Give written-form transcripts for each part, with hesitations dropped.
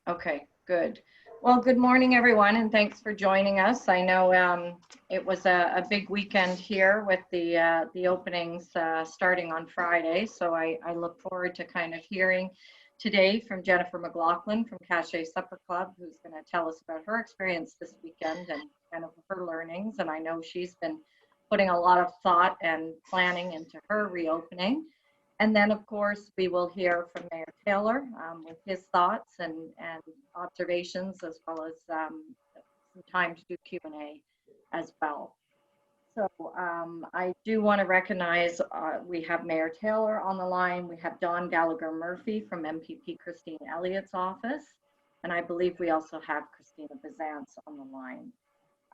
Okay, good. Well, good morning, everyone, and thanks for joining us. I know it was a big weekend here with the openings starting on Friday, so I look forward to kind of hearing today from Jennifer MacLachlan from Cachet Supper Club, who's going to tell us about her experience this weekend and kind of her learnings. And I know she's been putting a lot of thought and planning into her reopening. And then, of course, we will hear from Mayor Taylor with his thoughts and observations, as well as some time to do Q&A as well. So I do want to recognize we have Mayor Taylor on the line. We have Don Gallagher Murphy from MPP Christine Elliott's office. And I believe we also have Christina Bizance on the line.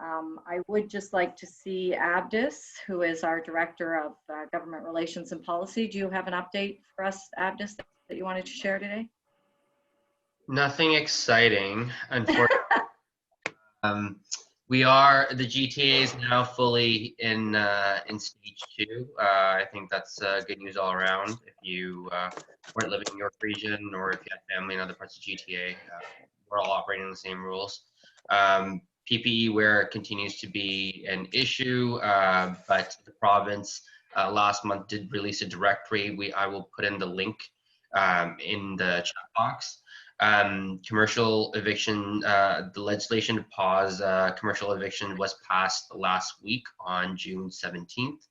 I would just like to see Abdus, who is our Director of Government Relations and Policy. Do you have an update for us, Abdus, that you wanted to share today? Nothing exciting, unfortunately. The GTA is now fully in stage 2. I think that's good news all around. If you weren't living in York region or if you had family in other parts of GTA, we're all operating the same rules. PPE wear continues to be an issue, but the province last month did release a directory. I will put in the link in the chat box. Commercial eviction, the legislation to pause commercial eviction was passed last week on June 17th.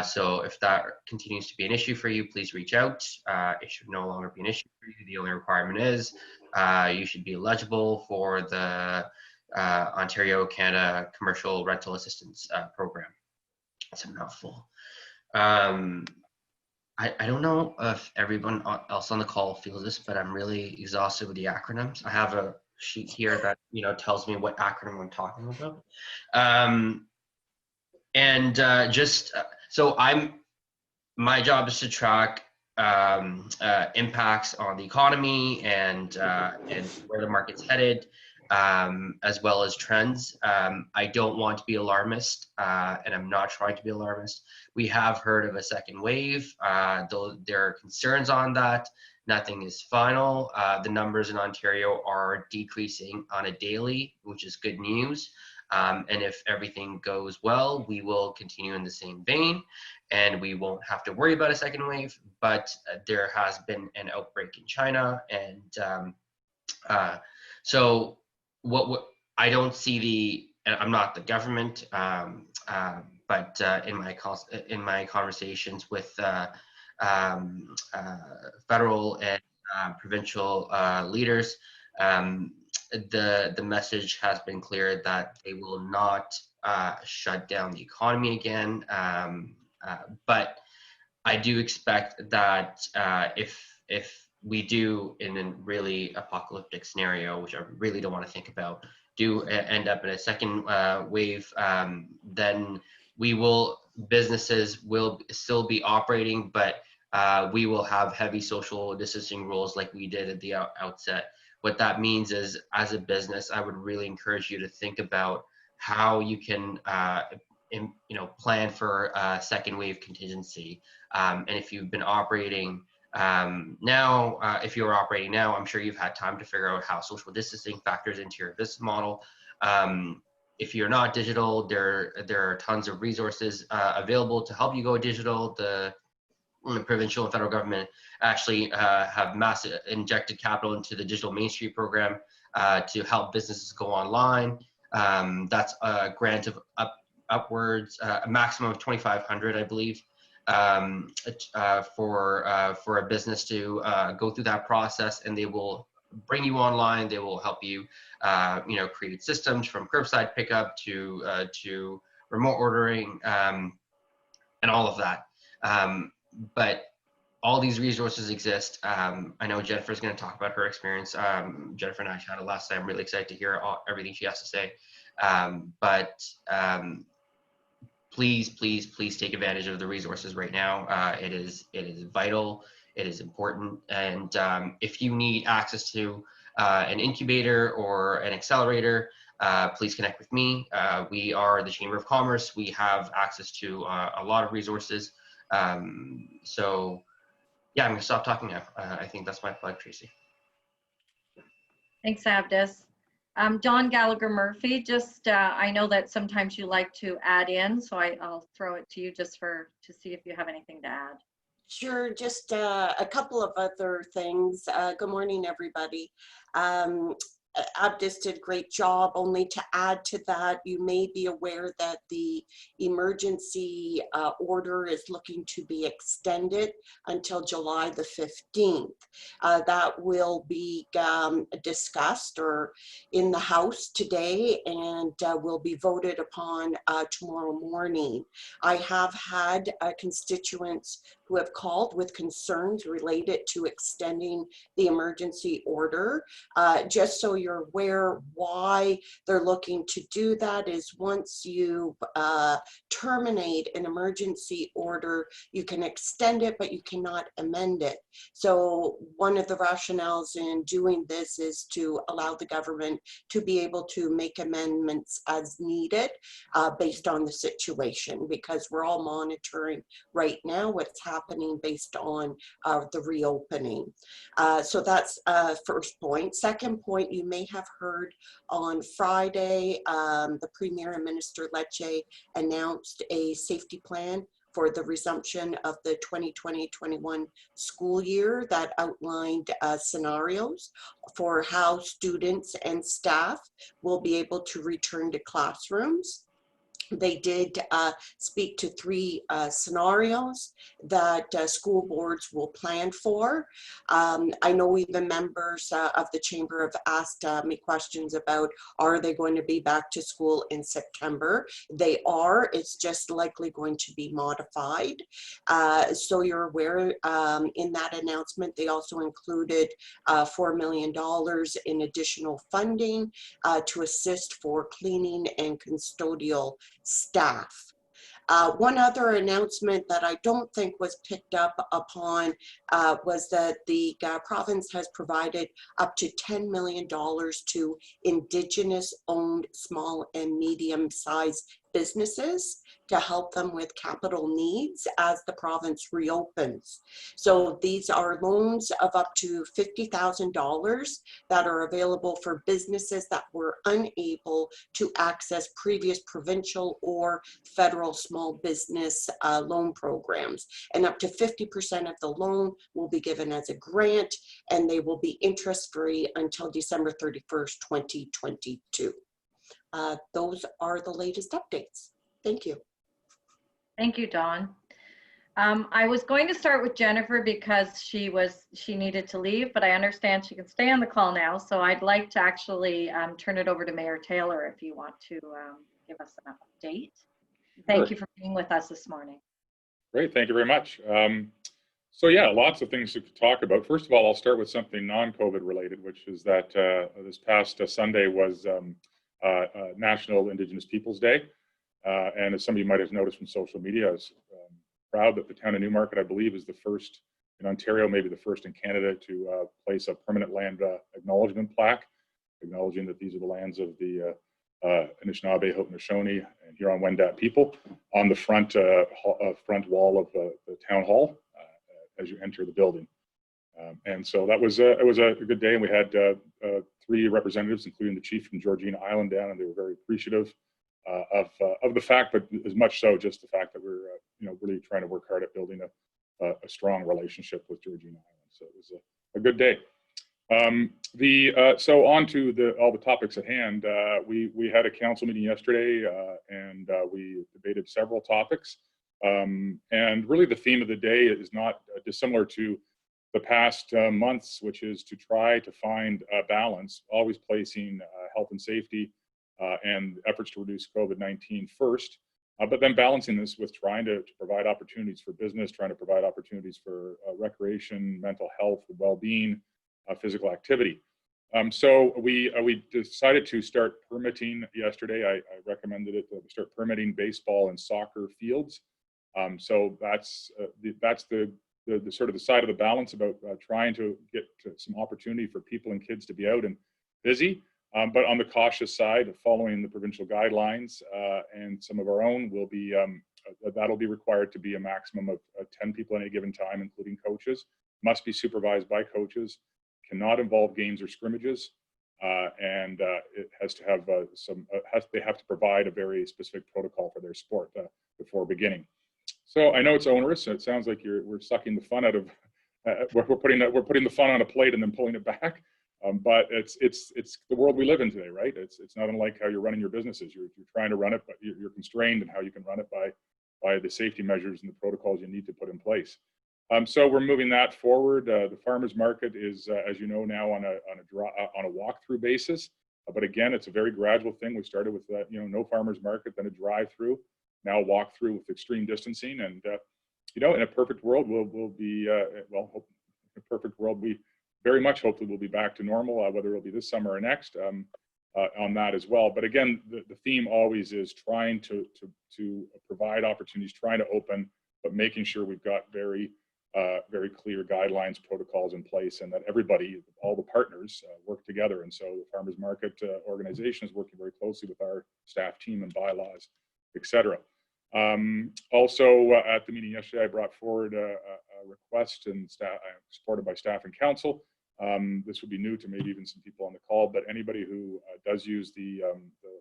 So if that continues to be an issue for you, please reach out. It should no longer be an issue for you. The only requirement is you should be eligible for the Ontario Canada Commercial Rental Assistance Program. It's a mouthful. I don't know if everyone else on the call feels this, but I'm really exhausted with the acronyms. I have a sheet here that tells me what acronym I'm talking about. So my job is to track impacts on the economy and where the market's headed, as well as trends. I don't want to be alarmist, and I'm not trying to be alarmist. We have heard of a second wave, though there are concerns on that. Nothing is final. The numbers in Ontario are decreasing on a daily, which is good news. And if everything goes well, we will continue in the same vein and we won't have to worry about a second wave. But there has been an outbreak in China. And so what I don't see I'm not the government, but in my conversations with federal and provincial leaders, the message has been clear that they will not shut down the economy again. But I do expect that if we do, in a really apocalyptic scenario, which I really don't want to think about, do end up in a second wave, then businesses will still be operating, but we will have heavy social distancing rules like we did at the outset. What that means is, as a business, I would really encourage you to think about how you can plan for a second wave contingency. And if you've been operating now, if you're operating now, I'm sure you've had time to figure out how social distancing factors into your business model. If you're not digital, there are tons of resources available to help you go digital. The provincial and federal government actually have massive injected capital into the Digital Main Street program to help businesses go online. That's a grant of upwards, a maximum of $2,500, I believe, for a business to go through that process, and they will bring you online. They will help you, create systems from curbside pickup to remote ordering, and all of that. But all these resources exist. I know Jennifer's going to talk about her experience. Jennifer and I chatted last time. I'm really excited to hear everything she has to say. But please take advantage of the resources right now. It is vital. It is important. And if you need access to an incubator or an accelerator, please connect with me. We are the Chamber of Commerce. We have access to a lot of resources. So yeah, I'm gonna stop talking now. I think that's my plug, Tracy. Thanks, Abdus. Don Gallagher Murphy, just I know that sometimes you like to add in, so I'll throw it to you just to see if you have anything to add. Sure, just a couple of other things. Good morning, everybody. Abdus did a great job. Only to add to that, you may be aware that the emergency order is looking to be extended until July the 15th. That will be discussed or in the House today and will be voted upon tomorrow morning. I have had constituents who have called with concerns related to extending the emergency order. Just so you're aware, why they're looking to do that is once you terminate an emergency order, you can extend it, but you cannot amend it. So one of the rationales in doing this is to allow the government to be able to make amendments as needed based on the situation, because we're all monitoring right now what's happening based on the reopening. So that's first point. Second point, you may have heard on Friday, the Premier and Minister Lecce announced a safety plan for the resumption of the 2020-21 school year that outlined scenarios for how students and staff will be able to return to classrooms. They did speak to three scenarios that school boards will plan for. I know even members of the chamber have asked me questions about, are they going to be back to school in September? They are. It's just likely going to be modified. So you're aware, in that announcement, they also included $4 million in additional funding to assist for cleaning and custodial staff. One other announcement that I don't think was picked up upon was that the province has provided up to $10 million to Indigenous owned small and medium sized businesses to help them with capital needs as the province reopens. So these are loans of up to $50,000 that are available for businesses that were unable to access previous provincial or federal small business loan programs. And up to 50% of the loan will be given as a grant, and they will be interest-free until December 31st, 2022. Those are the latest updates. Thank you. Thank you, Dawn. I was going to start with Jennifer because she needed to leave, but I understand she can stay on the call now. So I'd like to actually turn it over to Mayor Taylor if you want to give us an update. Thank you for being with us this morning. Great, thank you very much. So yeah, lots of things to talk about. First of all, I'll start with something non-COVID related, which is that this past Sunday was National Indigenous Peoples Day. And as some of you might have noticed from social media, I was proud that the town of Newmarket, I believe, is the first in Ontario, maybe the first in Canada, to place a permanent land acknowledgement plaque, acknowledging that these are the lands of the Anishinaabe, Haudenosaunee, and Huron-Wendat people on the front wall of the town hall as you enter the building. And so that was it was a good day, and we had 3 representatives, including the chief from Georgina Island down, and they were very appreciative of the fact, but as much so just the fact that we're really trying to work hard at building a strong relationship with Georgina Island. So it was a good day. So on to all the topics at hand. We had a council meeting yesterday, and we debated several topics. And really the theme of the day is not dissimilar to the past months, which is to try to find a balance, always placing health and safety and efforts to reduce COVID-19 first, but then balancing this with trying to provide opportunities for business, trying to provide opportunities for recreation, mental health, well-being, physical activity. So we decided to start permitting yesterday. I recommended it that we start permitting baseball and soccer fields. So that's the sort of the side of the balance about trying to get to some opportunity for people and kids to be out and busy. But on the cautious side, following the provincial guidelines and some of our own, will be that'll be required to be a maximum of 10 people at any given time, including coaches. Must be supervised by coaches. Cannot involve games or scrimmages. and it has to have they have to provide a very specific protocol for their sport before beginning. So I know it's onerous. So it sounds like we're sucking the fun out of we're putting the fun on a plate and then pulling it back. But it's the world we live in today, right? It's not unlike how you're running your businesses. You're trying to run it, but you're constrained in how you can run it by the safety measures and the protocols you need to put in place. So we're moving that forward. The farmers market is, as you know, now on a walkthrough basis. But again, it's a very gradual thing. We started with no farmers market, then a drive-through, now walkthrough with extreme distancing. And in a perfect world, we'll be in a perfect world, we very much hopefully we'll be back to normal, whether it'll be this summer or next, on that as well. But again, the theme always is trying to provide opportunities, trying to open, but making sure we've got very clear guidelines, protocols in place, and that everybody, all the partners, work together. And so the farmers market organization is working very closely with our staff team and bylaws, etc. Also, at the meeting yesterday, I brought forward a request and supported by staff and council. This would be new to maybe even some people on the call, but anybody who does use the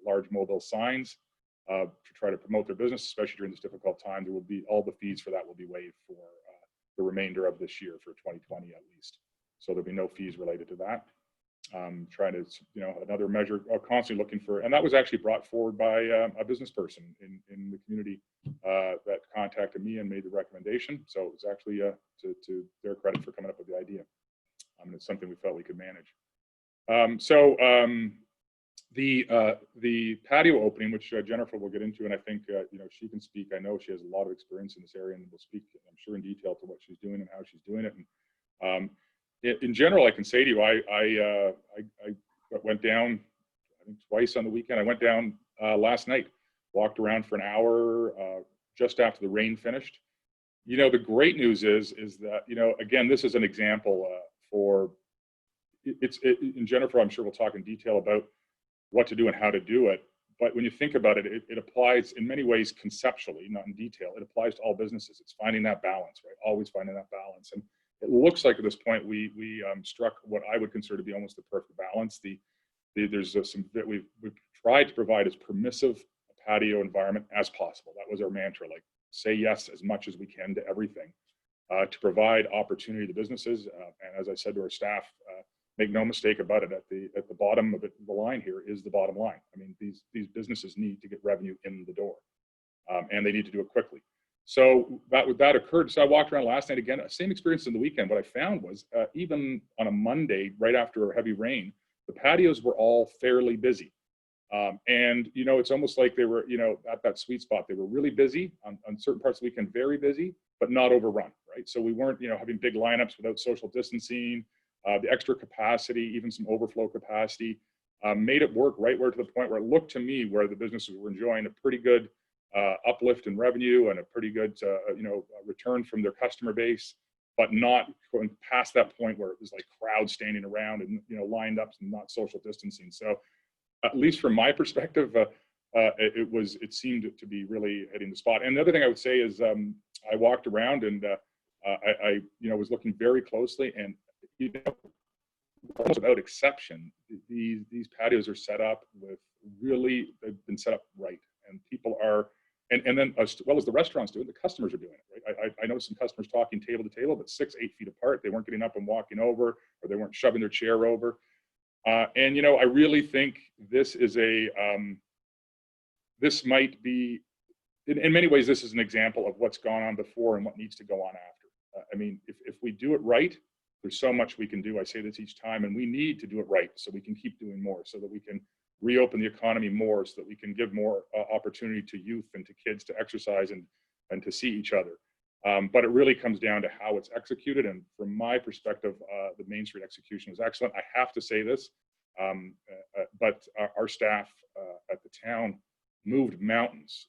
large mobile signs to try to promote their business, especially during this difficult time, there will be all the fees for that will be waived for the remainder of this year, for 2020 at least. So there'll be no fees related to that. Trying to, another measure, constantly looking for, and that was actually brought forward by a business person in the community that contacted me and made the recommendation. So it was actually to their credit for coming up with the idea. It's something we felt we could manage. The patio opening, which Jennifer will get into, and I think she can speak. I know she has a lot of experience in this area, and will speak, I'm sure, in detail to what she's doing and how she's doing it. And in general, I can say to you, I went down, I think, twice on the weekend. I went down last night, walked around for an hour just after the rain finished. The great news is that, again, this is an example and Jennifer, I'm sure, will talk in detail about what to do and how to do it. But when you think about it, it applies in many ways conceptually, not in detail. It applies to all businesses. It's finding that balance, right? Always finding that balance. And it looks like at this point we struck what I would consider to be almost the perfect balance. We've tried to provide as permissive a patio environment as possible. That was our mantra, like say yes as much as we can to everything, to provide opportunity to businesses. And as I said to our staff, make no mistake about it, at the bottom of the line here is the bottom line. I mean, these businesses need to get revenue in the door, and they need to do it quickly. So that occurred. So I walked around last night again, same experience in the weekend. What I found was even on a Monday, right after a heavy rain, the patios were all fairly busy. And it's almost like they were, at that sweet spot. They were really busy on certain parts of the weekend, very busy, but not overrun, right? So we weren't, having big lineups without social distancing. The extra capacity, even some overflow capacity, made it work right where to the point where it looked to me where the businesses were enjoying a pretty good uplift in revenue and a pretty good, return from their customer base, but not going past that point where it was like crowds standing around and, lined up and not social distancing. So at least from my perspective, it seemed to be really hitting the spot. And the other thing I would say is I walked around and I was looking very closely, and without exception, these patios are set up with they've been set up right, and people are, and then as well as the restaurants do it, the customers are doing it right. I know some customers talking table to table, but 6-8 feet apart. They weren't getting up and walking over, or they weren't shoving their chair over. And I really think this is this might be, in many ways, this is an example of what's gone on before and what needs to go on after. I mean, if we do it right, there's so much we can do. I say this each time, and we need to do it right so we can keep doing more, so that we can reopen the economy more, so that we can give more opportunity to youth and to kids to exercise and to see each other. But it really comes down to how it's executed. And from my perspective, the Main Street execution was excellent. I have to say this, but our staff at the town moved mountains.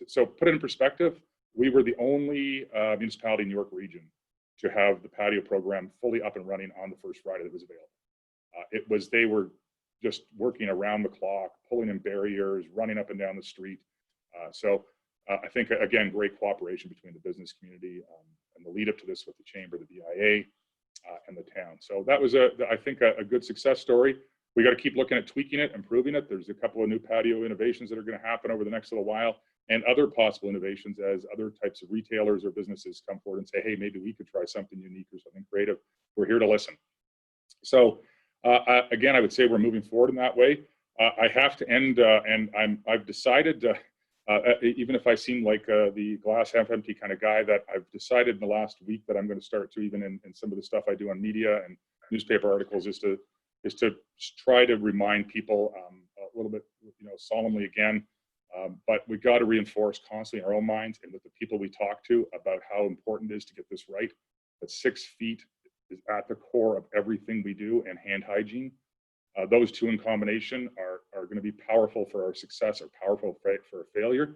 So put it in perspective, we were the only municipality in New York region to have the patio program fully up and running on the first Friday that was available. They were just working around the clock, pulling in barriers, running up and down the street. So I think, again, great cooperation between the business community and the lead up to this with the chamber, the BIA, and the town. So that was, I think, a good success story. we got to keep looking at tweaking it, improving it. There's a couple of new patio innovations that are going to happen over the next little while, and other possible innovations as other types of retailers or businesses come forward and say, hey, maybe we could try something unique or something creative. We're here to listen. So again, I would say we're moving forward in that way. I have to end, and I've decided, even if I seem like the glass half empty kind of guy, that I've decided in the last week that I'm going to start to, even in some of the stuff I do on media and newspaper articles, is to try to remind people a little bit, solemnly again. But we got to reinforce constantly in our own minds and with the people we talk to about how important it is to get this right. That 6 feet is at the core of everything we do, and hand hygiene. Those two in combination are going to be powerful for our success or powerful for our failure.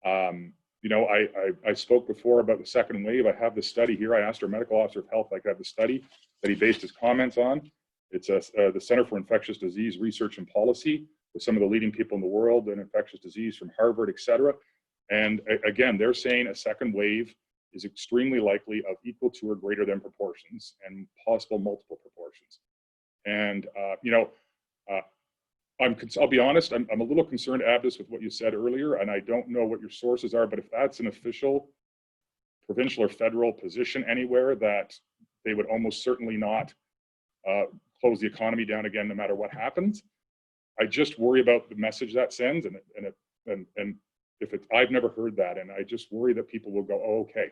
I spoke before about the second wave. I have the study here. I asked our medical officer of health if I could have the study that he based his comments on. It's the Center for Infectious Disease Research and Policy, with some of the leading people in the world in infectious disease from Harvard, et cetera. And again, they're saying a second wave is extremely likely of equal to or greater than proportions, and possible multiple proportions. And, I'll be honest, I'm a little concerned, Abdus, with what you said earlier, and I don't know what your sources are, but if that's an official provincial or federal position anywhere, that they would almost certainly not close the economy down again, no matter what happens, I just worry about the message that sends, and if it's, I've never heard that, and I just worry that people will go, oh, okay,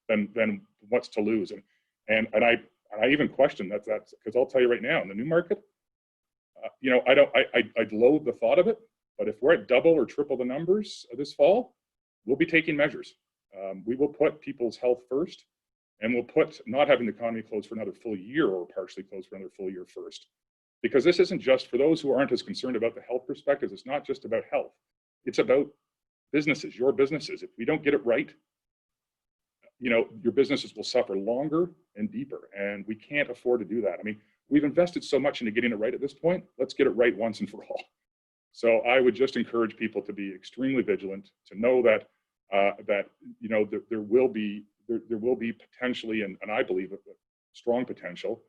then what's to lose? And I even question that's because I'll tell you right now, in the Newmarket, I'd loathe the thought of it, but if we're at double or triple the numbers this fall, we'll be taking measures. We will put people's health first, and we'll put not having the economy closed for another full year or partially closed for another full year first. Because this isn't just for those who aren't as concerned about the health perspectives. It's not just about health. It's about businesses, your businesses. If we don't get it right, your businesses will suffer longer and deeper, and we can't afford to do that. I mean, we've invested so much into getting it right at this point. Let's get it right once and for all. So I would just encourage people to be extremely vigilant, to know that there will be potentially, and I believe a strong potential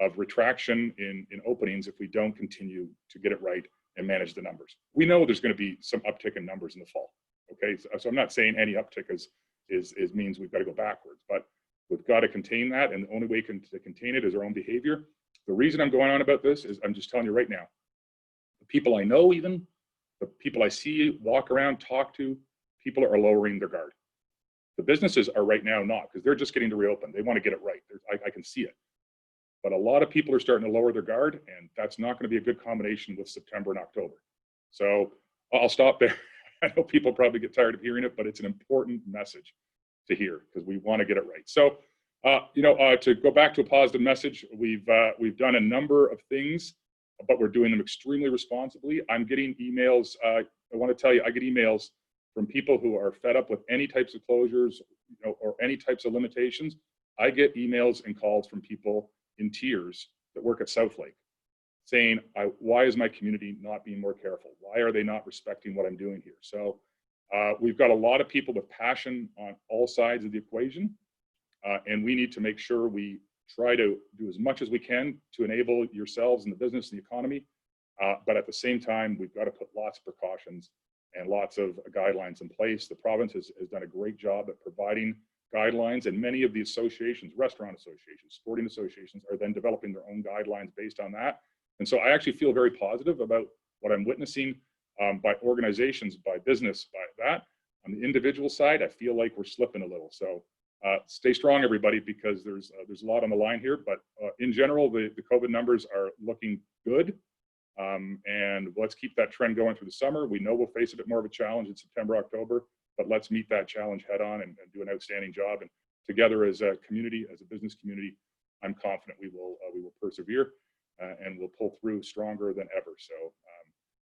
of retraction in openings if we don't continue to get it right and manage the numbers. We know there's going to be some uptick in numbers in the fall. Okay, so I'm not saying any uptick is means we've got to go backwards, but we've got to contain that, and the only way to contain it is our own behavior. The reason I'm going on about this is I'm just telling you right now, the people I know, even the people I see walk around, talk to, people are lowering their guard. The businesses are right now not, because they're just getting to reopen. They want to get it right. I can see it. But a lot of people are starting to lower their guard, and that's not going to be a good combination with September and October. So I'll stop there. I know people probably get tired of hearing it, but it's an important message to hear because we want to get it right. So, to go back to a positive message, we've done a number of things, but we're doing them extremely responsibly. I'm getting emails. I want to tell you, I get emails from people who are fed up with any types of closures, or any types of limitations. I get emails and calls from people in tears that work at Southlake saying, why is my community not being more careful? Why are they not respecting what I'm doing here? So we've got a lot of people with passion on all sides of the equation, and we need to make sure we try to do as much as we can to enable yourselves and the business and the economy. But at the same time, we've got to put lots of precautions and lots of guidelines in place. The province has done a great job at providing guidelines, and many of the associations, restaurant associations, sporting associations, are then developing their own guidelines based on that. And so I actually feel very positive about what I'm witnessing by organizations, by business, by that. On the individual side, I feel like we're slipping a little. So stay strong, everybody, because there's a lot on the line here. But in general, the COVID numbers are looking good. And let's keep that trend going through the summer. We know we'll face a bit more of a challenge in September, October, but let's meet that challenge head on and do an outstanding job. And together as a community, as a business community, I'm confident we will persevere and we'll pull through stronger than ever. So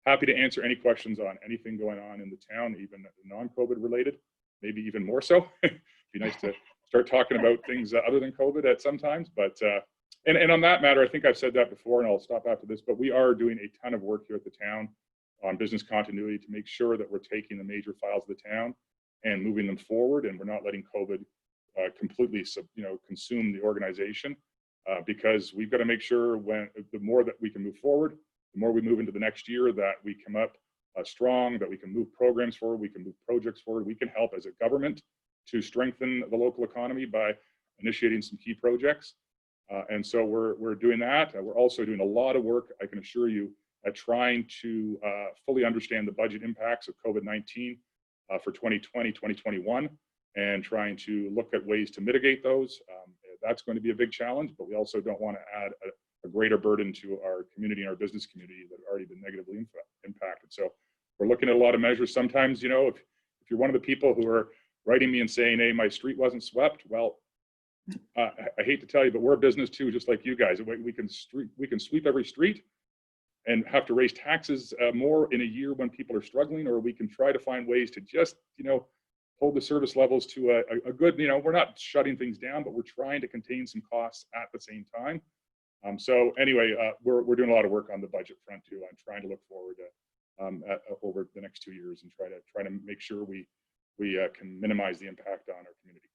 happy to answer any questions on anything going on in the town, even non-COVID related, maybe even more so. It'd be nice to start talking about things other than COVID at sometimes, but and on that matter, I think I've said that before, and I'll stop after this, but we are doing a ton of work here at the town on business continuity to make sure that we're taking the major files of the town and moving them forward, and we're not letting COVID completely consume the organization. because we've got to make sure the more that we can move forward, the more we move into the next year, that we come up strong, that we can move programs forward, we can move projects forward, we can help as a government to strengthen the local economy by initiating some key projects. And so we're doing that. We're also doing a lot of work, I can assure you, at trying to fully understand the budget impacts of COVID-19 for 2020, 2021, and trying to look at ways to mitigate those. That's going to be a big challenge, but we also don't want to add a greater burden to our community and our business community that have already been negatively impacted. So we're looking at a lot of measures. Sometimes, you know, if you're one of the people who are writing me and saying, hey, my street wasn't swept, well, I hate to tell you, but we're a business too, just like you guys. We can sweep every street and have to raise taxes more in a year when people are struggling, or we can try to find ways to just, you know, hold the service levels to a good, you know, we're not shutting things down, but we're trying to contain some costs at the same time. So anyway, we're doing a lot of work on the budget front too. I'm trying to look forward to over the next 2 years and try to make sure we can minimize the impact on our community.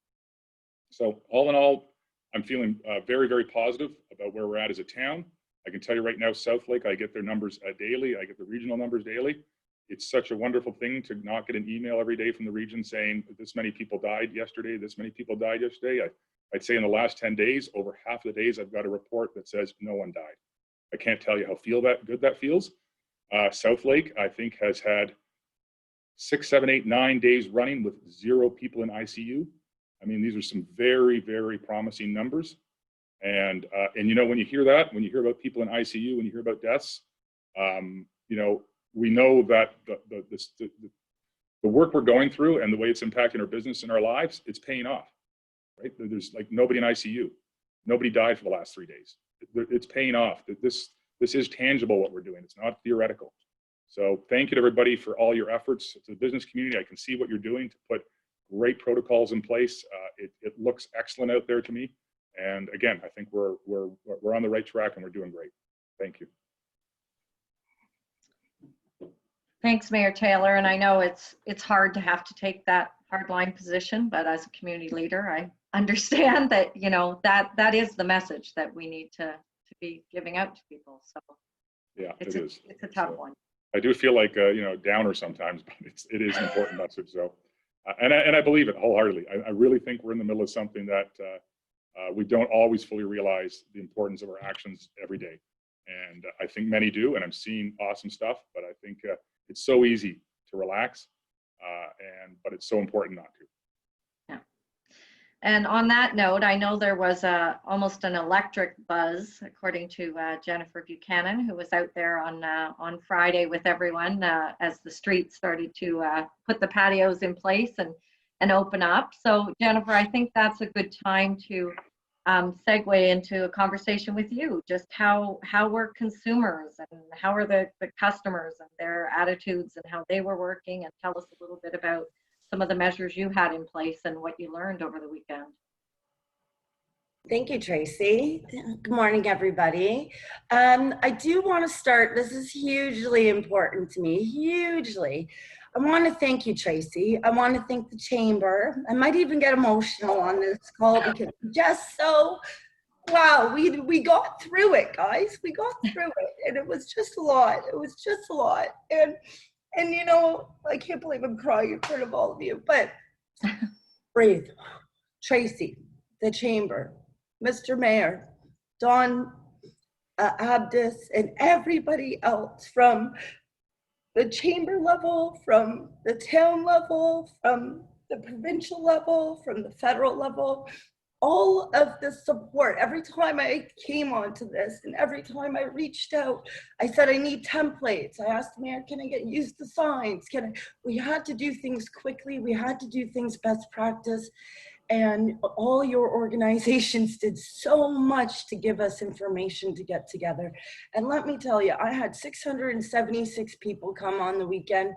So all in all, I'm feeling very, very positive about where we're at as a town. I can tell you right now, South Lake, I get their numbers daily. I get the regional numbers daily. It's such a wonderful thing to not get an email every day from the region saying this many people died yesterday, this many people died yesterday. I'd say in the last 10 days, over half of the days, I've got a report that says no one died. I can't tell you how good that feels. South Lake, I think, has had 6, 7, 8, 9 days running with 0 people in ICU. I mean, these are some very, very promising numbers. And you know, when you hear that, when you hear about people in ICU, when you hear about deaths, you know, we know that the work we're going through and the way it's impacting our business and our lives, it's paying off, right? There's like nobody in ICU. Nobody died for the last 3 days. It's paying off. This is tangible what we're doing. It's not theoretical. So thank you to everybody for all your efforts. To the business community, I can see what you're doing to put great protocols in place. It looks excellent out there to me. And again, I think we're on the right track and we're doing great. Thank you. Thanks, Mayor Taylor. And I know it's hard to have to take that hardline position, but as a community leader, I understand that, you know, that is the message that we need to be giving out to people. So yeah, it's a tough one. I do feel like you know, downer sometimes, but it is an important message. So and I believe it wholeheartedly. I really think we're in the middle of something that we don't always fully realize the importance of our actions every day. And I think many do, and I'm seeing awesome stuff, but I think it's so easy to relax, but it's so important not to. Yeah. And on that note, I know there was almost an electric buzz, according to Jennifer Buchanan, who was out there on Friday with everyone as the streets started to put the patios in place and open up. So Jennifer, I think that's a good time to segue into a conversation with you. Just how were consumers and how are the customers and their attitudes and how they were working, and tell us a little bit about some of the measures you had in place and what you learned over the weekend. Thank you, Tracy. Good morning, everybody. I do want to start, this is hugely important to me, hugely. I want to thank you, Tracy. I want to thank the Chamber. I might even get emotional on this call because just so, wow, we got through it, guys. We got through it, and it was just a lot. It was just a lot. And you know, I can't believe I'm crying in front of all of you, but breathe. Tracy, the Chamber, Mr. Mayor, Don Abdus, and everybody else from the Chamber level, from the town level, from the provincial level, from the federal level, all of the support. Every time I came onto this and every time I reached out, I said, I need templates. I asked the mayor, can I use the signs? We had to do things quickly. We had to do things best practice. And all your organizations did so much to give us information to get together. And let me tell you, I had 676 people come on the weekend.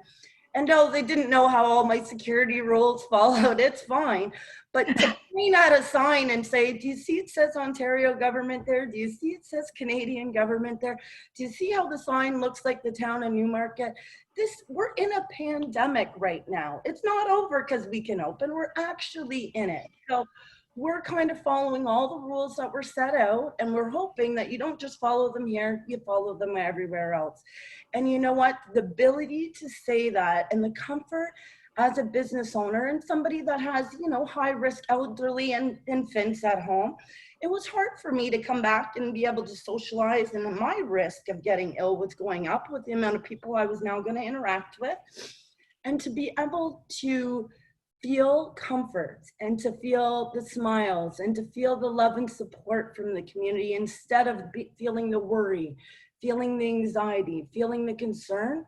And no, they didn't know how all my security rules followed. It's fine. But to point at a sign and say, do you see it says Ontario government there? Do you see it says Canadian government there? Do you see how the sign looks like the town of Newmarket? We're in a pandemic right now. It's not over because we can open. We're actually in it. So we're kind of following all the rules that were set out, and we're hoping that you don't just follow them here, you follow them everywhere else. And you know what? The ability to say that and the comfort as a business owner and somebody that has, you know, high risk elderly and infants at home, it was hard for me to come back and be able to socialize, and my risk of getting ill was going up with the amount of people I was now going to interact with. And to be able to feel comfort and to feel the smiles and to feel the love and support from the community instead of feeling the worry, feeling the anxiety, feeling the concern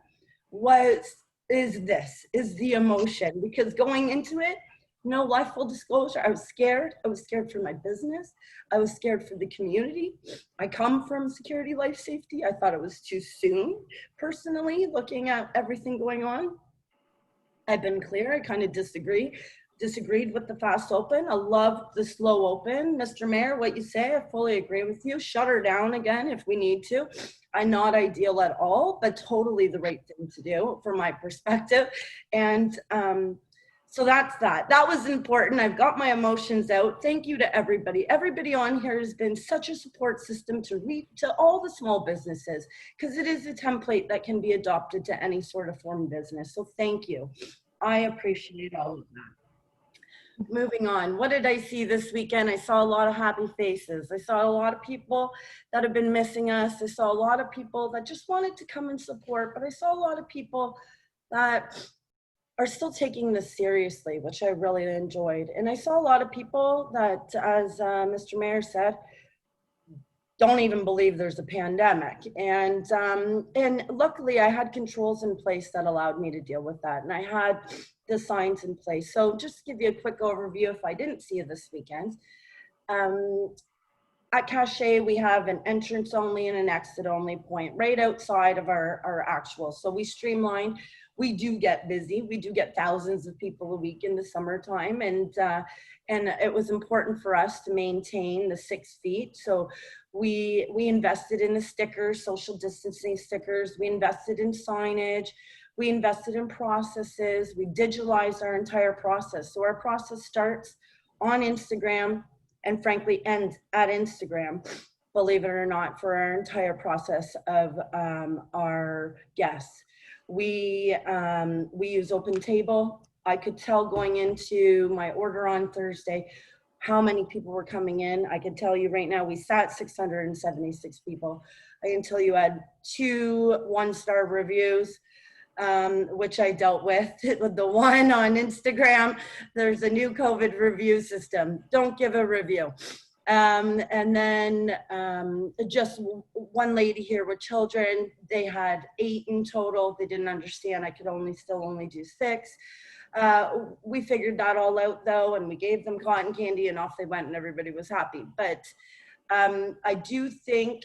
is the emotion. Because going into it, no, life full disclosure, I was scared. I was scared for my business. I was scared for the community. I come from security life safety. I thought it was too soon, personally, looking at everything going on. I've been clear. I kind of disagreed with the fast open. I love the slow open. Mr. Mayor, what you say, I fully agree with you. Shut her down again if we need to. I'm not ideal at all, but totally the right thing to do from my perspective. And so that's that. That was important. I've got my emotions out. Thank you to everybody. Everybody on here has been such a support system to all the small businesses, because it is a template that can be adopted to any sort of form of business. So thank you. I appreciate all of that. Moving on. What did I see this weekend? I saw a lot of happy faces. I saw a lot of people that have been missing us. I saw a lot of people that just wanted to come and support, but I saw a lot of people that are still taking this seriously, which I really enjoyed. And I saw a lot of people that, as Mr. Mayor said, don't even believe there's a pandemic. And luckily I had controls in place that allowed me to deal with that. And I had the signs in place. So just to give you a quick overview, if I didn't see you this weekend, at Cachet, we have an entrance only and an exit only point right outside of our actual. So we streamline. We do get busy. We do get thousands of people a week in the summertime. And it was important for us to maintain the 6 feet. So we invested in the stickers, social distancing stickers. We invested in signage. We invested in processes. We digitalized our entire process. So our process starts on Instagram and frankly ends at Instagram, believe it or not, for our entire process of our guests. We use Open Table. I could tell going into my order on Thursday how many people were coming in. I can tell you right now, we sat 676 people. I can tell you I had 2 one-star reviews, which I dealt with. The one on Instagram, there's a new COVID review system. Don't give a review. And then just one lady here with children, they had 8 in total. They didn't understand I could still only do 6. We figured that all out though, and we gave them cotton candy and off they went and everybody was happy. But I do think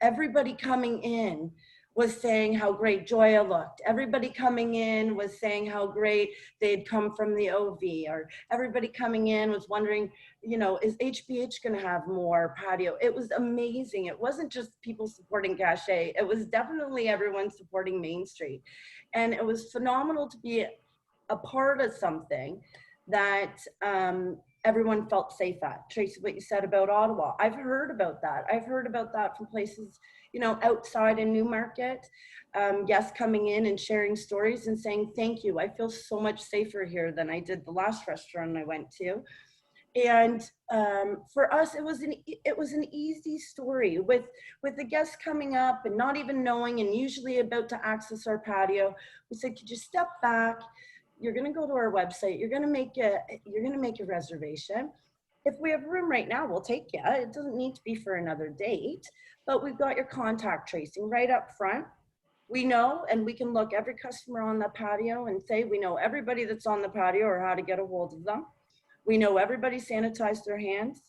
everybody coming in was saying how great Joya looked. Everybody coming in was saying how great they'd come from the OV, or everybody coming in was wondering, you know, is HBH gonna have more patio? It was amazing. It wasn't just people supporting Cachet. It was definitely everyone supporting Main Street. And it was phenomenal to be a part of something that everyone felt safe at. Tracy, what you said about Ottawa, I've heard about that. I've heard about that from places, you know, outside in Newmarket, guests coming in and sharing stories and saying, thank you. I feel so much safer here than I did the last restaurant I went to. And for us, it was an easy story with the guests coming up and not even knowing and usually about to access our patio. We said, could you step back? You're going to go to our website. You're going to make a reservation. If we have room right now, we'll take you. It doesn't need to be for another date, but we've got your contact tracing right up front. We know, and we can look every customer on the patio and say, we know everybody that's on the patio or how to get a hold of them. We know everybody sanitized their hands.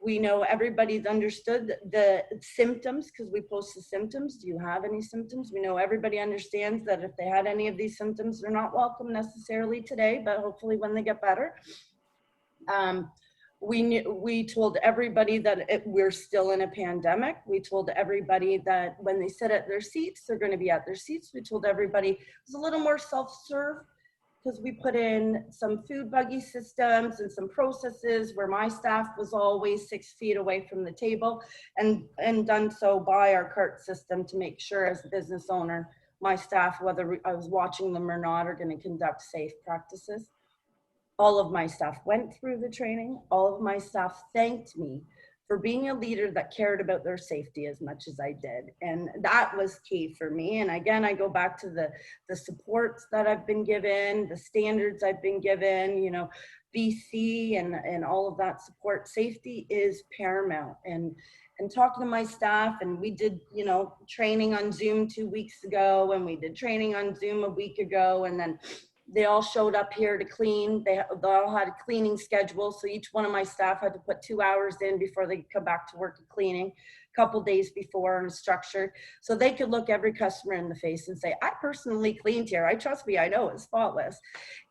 We know everybody's understood the symptoms because we post the symptoms. Do you have any symptoms? We know everybody understands that if they had any of these symptoms, they're not welcome necessarily today, but hopefully when they get better. We told everybody that we're still in a pandemic. We told everybody that when they sit at their seats, they're going to be at their seats. We told everybody it was a little more self-serve because we put in some food buggy systems and some processes where my staff was always 6 feet away from the table, and done so by our cart system to make sure as a business owner, my staff, whether I was watching them or not, are going to conduct safe practices. All of my staff went through the training. All of my staff thanked me for being a leader that cared about their safety as much as I did. And that was key for me. And again, I go back to the supports that I've been given, the standards I've been given, you know, BC and all of that support. Safety is paramount. And talking to my staff, and we did, you know, training on Zoom 2 weeks ago, and we did training on Zoom a week ago, and then they all showed up here to clean. They all had a cleaning schedule. So each one of my staff had to put 2 hours in before they could come back to work at cleaning, a couple days before, and structured. So they could look every customer in the face and say, I personally cleaned here. I trust me, I know it's spotless.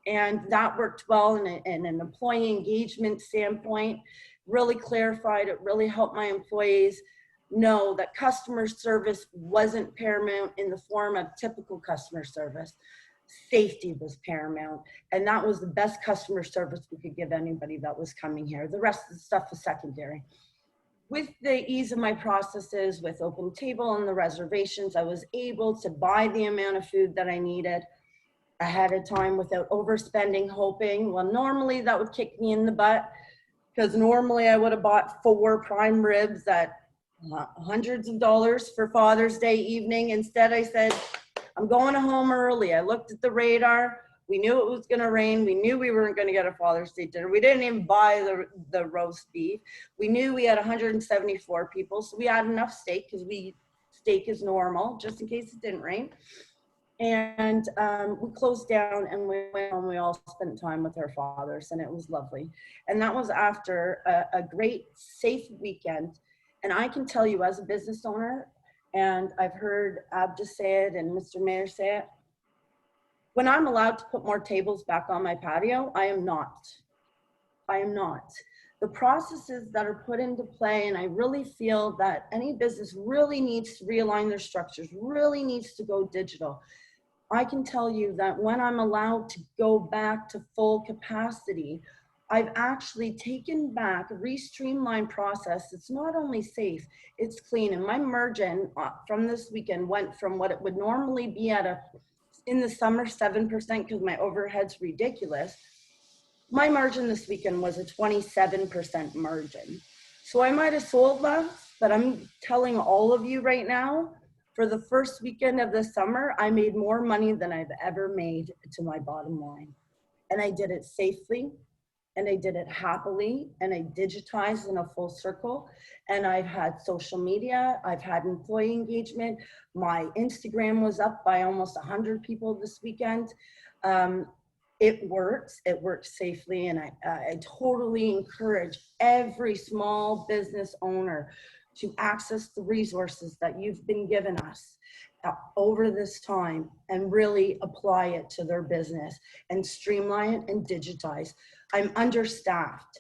And that worked well in an employee engagement standpoint, really clarified. It really helped my employees know that customer service wasn't paramount in the form of typical customer service. Safety was paramount, and that was the best customer service we could give anybody that was coming here. The rest of the stuff was secondary. With the ease of my processes with Open Table and the reservations, I was able to buy the amount of food that I needed ahead of time without overspending, hoping. Well, normally that would kick me in the butt, because normally I would have bought 4 prime ribs at hundreds of dollars for Father's Day evening. Instead, I said, I'm going home early. I looked at the radar. We knew it was going to rain. We knew we weren't going to get a Father's Day dinner. We didn't even buy the roast beef. We knew we had 174 people, so we had enough steak, because steak is normal, just in case it didn't rain. And we closed down and we went home. We all spent time with our fathers, and it was lovely. And that was after a great, safe weekend. And I can tell you, as a business owner, and I've heard Abda say it and Mr. Mayor say it, when I'm allowed to put more tables back on my patio, I am not. I am not. The processes that are put into play, and I really feel that any business really needs to realign their structures, really needs to go digital. I can tell you that when I'm allowed to go back to full capacity, I've actually taken back a re-streamlined process. It's not only safe, it's clean. And my margin from this weekend went from what it would normally be at in the summer, 7%, because my overhead's ridiculous. My margin this weekend was a 27% margin. So I might have sold less, but I'm telling all of you right now, for the first weekend of the summer, I made more money than I've ever made to my bottom line. And I did it safely, and I did it happily, and I digitized in a full circle. And I've had social media, I've had employee engagement. My Instagram was up by almost 100 people this weekend. It works safely, and I totally encourage every small business owner to access the resources that you've been given us over this time and really apply it to their business and streamline it and digitize. I'm understaffed.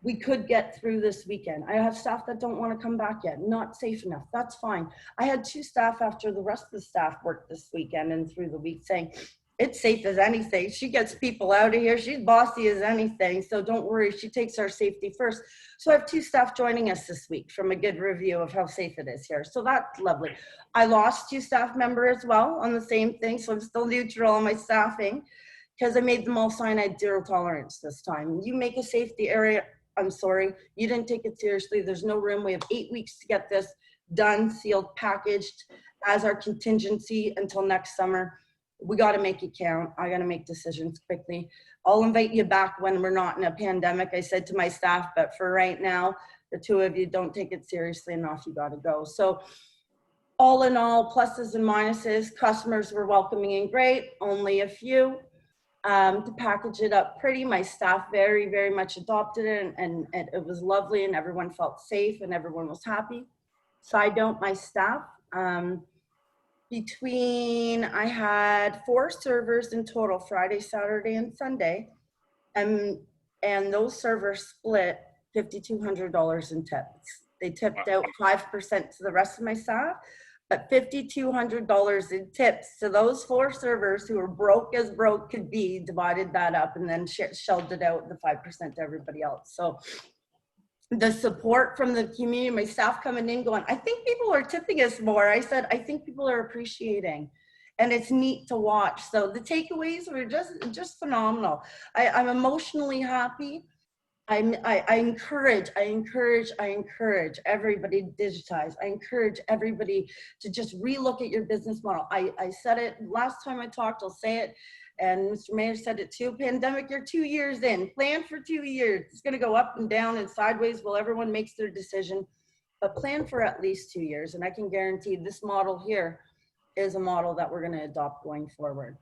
We could get through this weekend. I have staff that don't want to come back yet, not safe enough. That's fine. I had 2 staff after the rest of the staff worked this weekend and through the week saying, it's safe as anything. She gets people out of here. She's bossy as anything. So don't worry, she takes our safety first. So I have 2 staff joining us this week from a good review of how safe it is here. So that's lovely. I lost 2 staff members as well on the same thing. So I'm still neutral on my staffing because I made them all sign I had 0 tolerance this time. You make a safety area, I'm sorry, you didn't take it seriously. There's no room. We have 8 weeks to get this done, sealed, packaged as our contingency until next summer. We got to make it count. I got to make decisions quickly. I'll invite you back when we're not in a pandemic, I said to my staff, but for right now, the 2 of you don't take it seriously enough. You got to go. So all in all, pluses and minuses, customers were welcoming and great, only a few. To package it up pretty, my staff very, very much adopted it, and it was lovely, and everyone felt safe and everyone was happy. Side note, my staff, I had 4 servers in total, Friday, Saturday, and Sunday. And those servers split $5,200 in tips. They tipped out 5% to the rest of my staff, but $5,200 in tips to those 4 servers who are broke as broke could be, divided that up, and then shelled it out the 5% to everybody else. So the support from the community, my staff coming in going, I think people are tipping us more. I said, I think people are appreciating, and it's neat to watch. So the takeaways were just phenomenal. I'm emotionally happy. I encourage everybody to digitize. I encourage everybody to just relook at your business model. I said it last time I talked, I'll say it, and Mr. Mayor said it too. Pandemic, you're 2 years in. Plan for 2 years. It's going to go up and down and sideways while everyone makes their decision, but plan for at least 2 years. And I can guarantee this model here is a model that we're going to adopt going forward.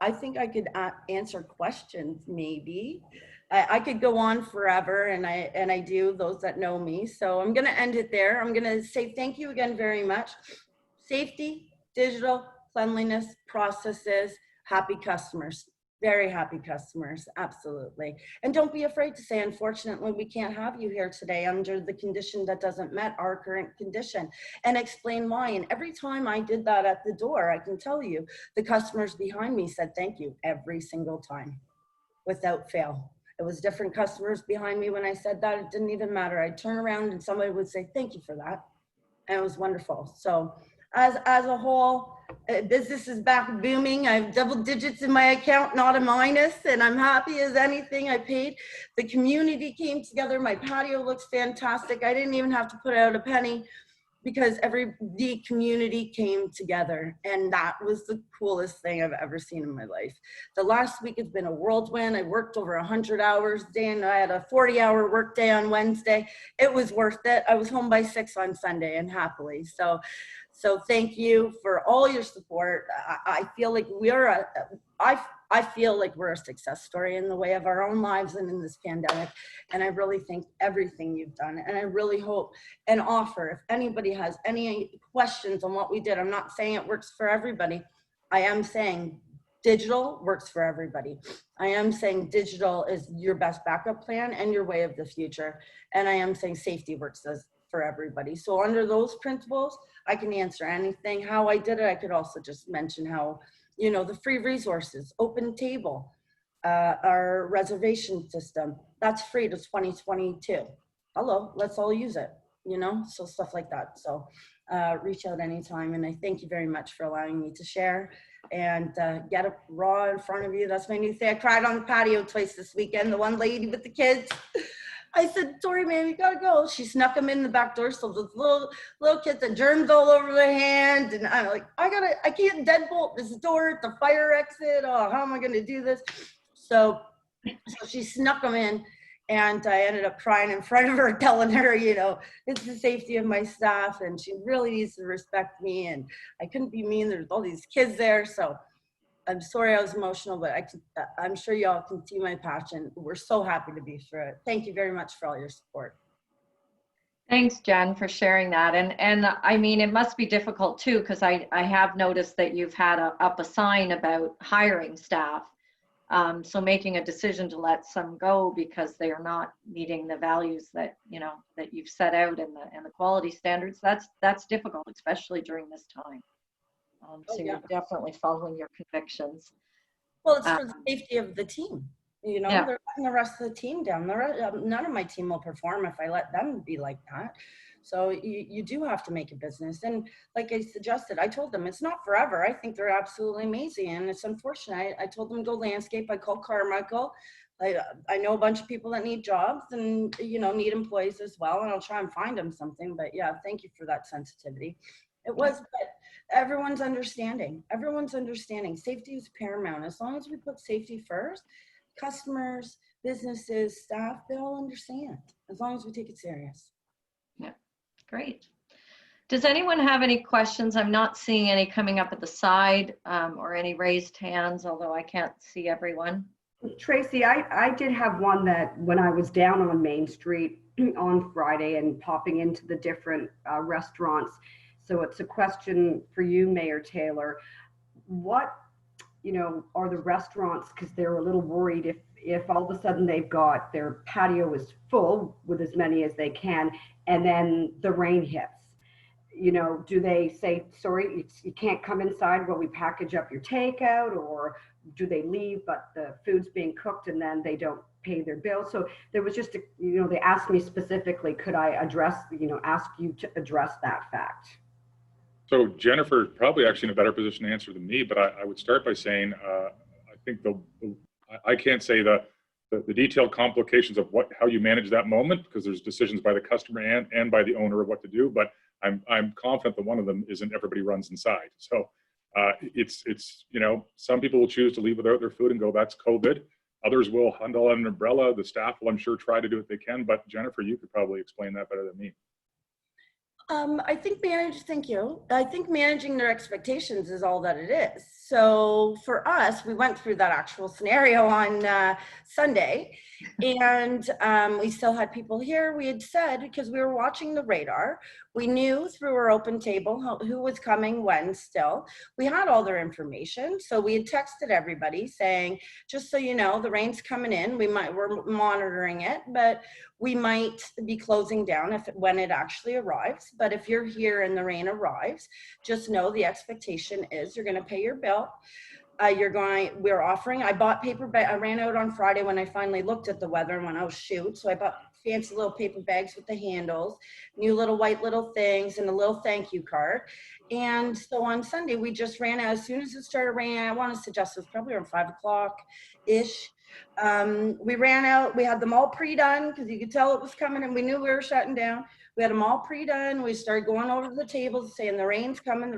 I think I could answer questions maybe. I could go on forever, and I do, those that know me. So I'm going to end it there. I'm going to say thank you again very much. Safety, digital, cleanliness, processes, happy customers. Very happy customers, absolutely. And don't be afraid to say, unfortunately, we can't have you here today under the condition that doesn't met our current condition, and explain why. And every time I did that at the door, I can tell you, the customers behind me said thank you every single time, without fail. It was different customers behind me when I said that. It didn't even matter. I'd turn around and somebody would say, thank you for that. And it was wonderful. So as a whole, business is back booming. I have double digits in my account, not a minus, and I'm happy as anything. I paid. The community came together. My patio looks fantastic. I didn't even have to put out a penny because the community came together, and that was the coolest thing I've ever seen in my life. The last week has been a whirlwind. I worked over 100 hours, Dan. I had a 40-hour work day on Wednesday. It was worth it. I was home by 6 on Sunday, and happily. So thank you for all your support. I feel like I feel like we're a success story in the way of our own lives and in this pandemic. And I really thank everything you've done. And I really hope and offer, if anybody has any questions on what we did, I'm not saying it works for everybody. I am saying digital works for everybody. I am saying digital is your best backup plan and your way of the future. And I am saying safety works for everybody. So under those principles, I can answer anything. How I did it, I could also just mention how, you know, the free resources, open table, our reservation system, that's free to 2022. Hello, let's all use it, you know, so stuff like that. So reach out anytime. And I thank you very much for allowing me to share and get up raw in front of you. That's my new thing. I cried on the patio twice this weekend. The one lady with the kids, I said, sorry, man, you gotta go. She snuck them in the back door. So those little kids had germs all over their hand. And I'm like, I can't deadbolt this door at the fire exit. Oh, how am I gonna do this? So she snuck them in, and I ended up crying in front of her, telling her, you know, it's the safety of my staff, and she really needs to respect me. And I couldn't be mean. There's all these kids there. So I'm sorry I was emotional, but I'm sure y'all can see my passion. We're so happy to be through it. Thank you very much for all your support. Thanks, Jen, for sharing that. And I mean, it must be difficult too, because I have noticed that you've had up a sign about hiring staff. So making a decision to let some go because they are not meeting the values that, you know, that you've set out and the quality standards, that's difficult, especially during this time. So you're definitely following your convictions. Well, it's for the safety of the team. You know, Yeah. they're letting the rest of the team down. None of my team will perform if I let them be like that. So you do have to make a business. And like I suggested, I told them it's not forever. I think they're absolutely amazing. And it's unfortunate. I told them to go landscape. I called Carmichael. I know a bunch of people that need jobs and, you know, need employees as well. And I'll try and find them something. But yeah, thank you for that sensitivity. It was, but everyone's understanding. Everyone's understanding. Safety is paramount. As long as we put safety first, customers, businesses, staff, they all understand. As long as we take it serious. Yeah, great. Does anyone have any questions? I'm not seeing any coming up at the side or any raised hands, although I can't see everyone. Tracy, I did have one that when I was down on Main Street on Friday and popping into the different restaurants. So it's a question for you, Mayor Taylor. What, you know, are the restaurants, because they're a little worried if all of a sudden they've got their patio is full with as many as they can, and then the rain hits. You know, do they say, sorry, you can't come inside while we package up your takeout, or do they leave but the food's being cooked and then they don't pay their bill? So there was just, they asked me specifically, could I address, ask you to address that fact? So Jennifer is probably actually in a better position to answer than me, but I would start by saying, I think I can't say the detailed complications of how you manage that moment, because there's decisions by the customer and by the owner of what to do, but I'm confident that one of them isn't everybody runs inside. So it's some people will choose to leave without their food and go, that's COVID. Others will handle an umbrella. The staff will, I'm sure, try to do what they can, but Jennifer, you could probably explain that better than me. Thank you. I think managing their expectations is all that it is. So for us, we went through that actual scenario on Sunday, and we still had people here. We had said, because we were watching the radar, we knew through our open table who was coming when still. We had all their information. So we had texted everybody saying, just so you know, the rain's coming in. We're monitoring it, but we might be closing down when it actually arrives. But if you're here and the rain arrives, just know the expectation is you're going to pay your bill. We're offering, I bought paper bag. I ran out on Friday when I finally looked at the weather and went, oh shoot. So I bought fancy little paper bags with the handles, new little white little things, and a little thank you card. And so on Sunday, we just ran out. As soon as it started raining, I want to suggest it was probably around 5 o'clock-ish. We ran out, we had them all pre-done because you could tell it was coming and we knew we were shutting down. We had them all pre-done. We started going over to the tables saying, the rain's coming,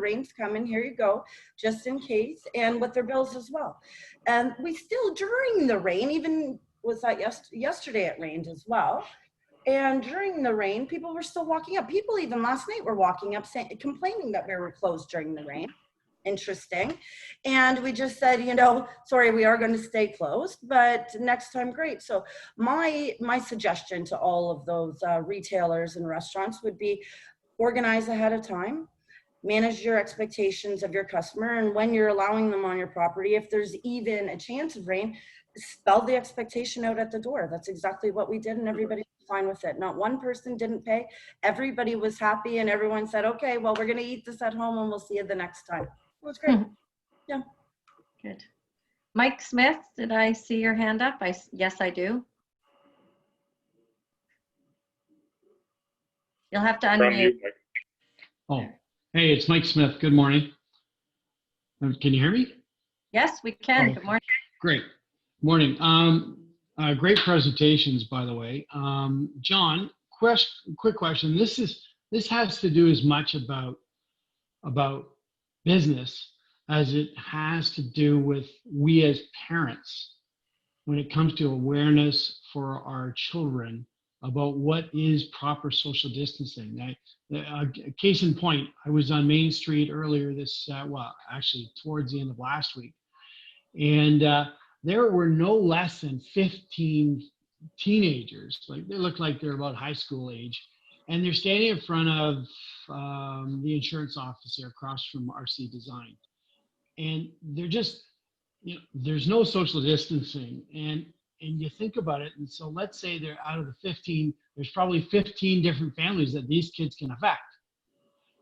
here you go, just in case, and with their bills as well. And we still, during the rain, even was that yesterday it rained as well. And during the rain, people were still walking up. People even last night were walking up complaining that we were closed during the rain. Interesting. And we just said, sorry, we are going to stay closed, but next time, great. So my suggestion to all of those retailers and restaurants would be organize ahead of time, manage your expectations of your customer, and when you're allowing them on your property, if there's even a chance of rain, spell the expectation out at the door. That's exactly what we did, and everybody was fine with it. Not one person didn't pay. Everybody was happy, and everyone said, okay, well, we're going to eat this at home and we'll see you the next time. It was great. Yeah. Good. Mike Smith, did I see your hand up? Yes, I do. You'll have to unmute. Oh, hey, it's Mike Smith. Good morning. Can you hear me? Yes, we can. Oh, good morning. Great. Morning. Great presentations, by the way. John, quick question. This has to do as much about business as it has to do with we as parents when it comes to awareness for our children about what is proper social distancing. Case in point, I was on Main Street earlier actually towards the end of last week, and there were no less than 15 teenagers. Like, they look like they're about high school age, and they're standing in front of the insurance office here across from RC Design. And they're just, there's no social distancing. And you think about it, and so let's say they're out of the 15, there's probably 15 different families that these kids can affect.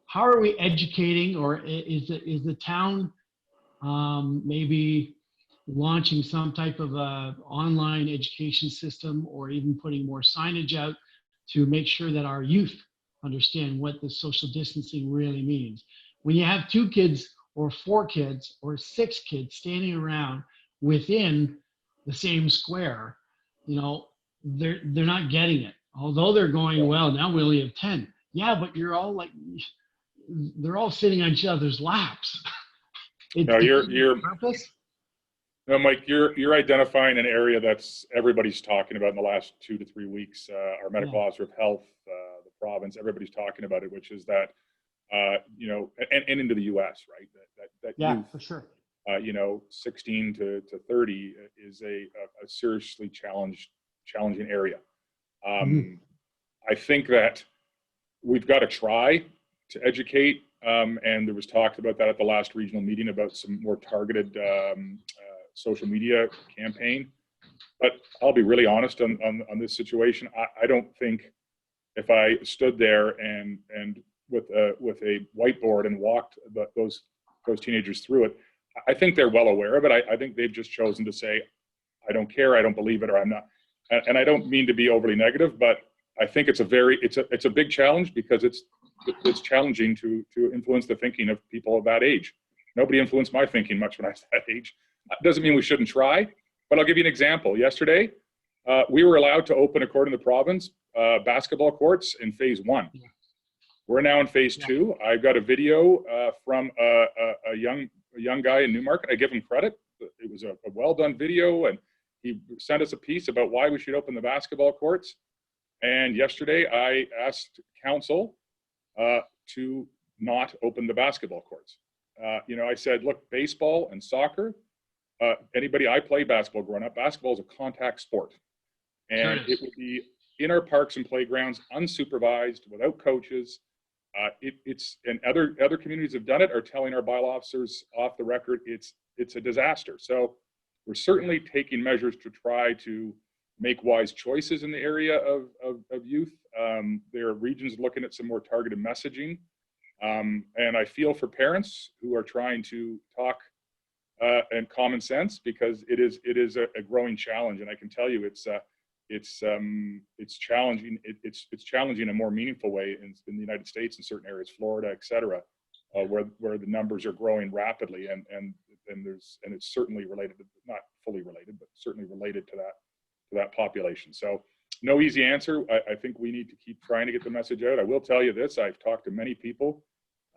How are we educating, or is the town maybe launching some type of a online education system, or even putting more signage out to make sure that our youth understand what the social distancing really means? When you have 2 kids or 4 kids or 6 kids standing around within the same square, they're not getting it. Although they're going, well, now we only have 10. Yeah, but you're all like, they're all sitting on each other's laps. No, Mike, you're identifying an area that's everybody's talking about in the last 2 to 3 weeks. Our medical officer of health, the province, everybody's talking about it, which is that, and into the U.S., right? That yeah, youth, for sure. 16 to 30 is a seriously challenging area. I think that we've got to try to educate, and there was talk about that at the last regional meeting about some more targeted social media campaign. But I'll be really honest on this situation. I don't think if I stood there and with a whiteboard and walked those teenagers through it. I think they're well aware of it. I think they've just chosen to say, I don't care, I don't believe it, or I'm not. And I don't mean to be overly negative, but I think it's a big challenge, because it's challenging to influence the thinking of people of that age. Nobody influenced my thinking much when I was that age. Doesn't mean we shouldn't try, but I'll give you an example. Yesterday, we were allowed to open, according to the province, basketball courts in phase 1. We're now in phase 2. I've got a video from a young guy in Newmarket. I give him credit. It was a well-done video, and he sent us a piece about why we should open the basketball courts. And yesterday, I asked council to not open the basketball courts. I said, look, baseball and soccer, I played basketball growing up. Basketball is a contact sport. And it would be in our parks and playgrounds, unsupervised, without coaches. And other communities have done it, are telling our bylaw officers off the record, it's a disaster. So we're certainly taking measures to try to make wise choices in the area of youth. There are regions looking at some more targeted messaging. And I feel for parents who are trying to talk and common sense, because it is a growing challenge. And I can tell you it's challenging. It's challenging in a more meaningful way in the United States, in certain areas, Florida, et cetera, where the numbers are growing rapidly, and it's certainly related, not fully related, but certainly related to that population. So no easy answer. I think we need to keep trying to get the message out. I will tell you this: I've talked to many people,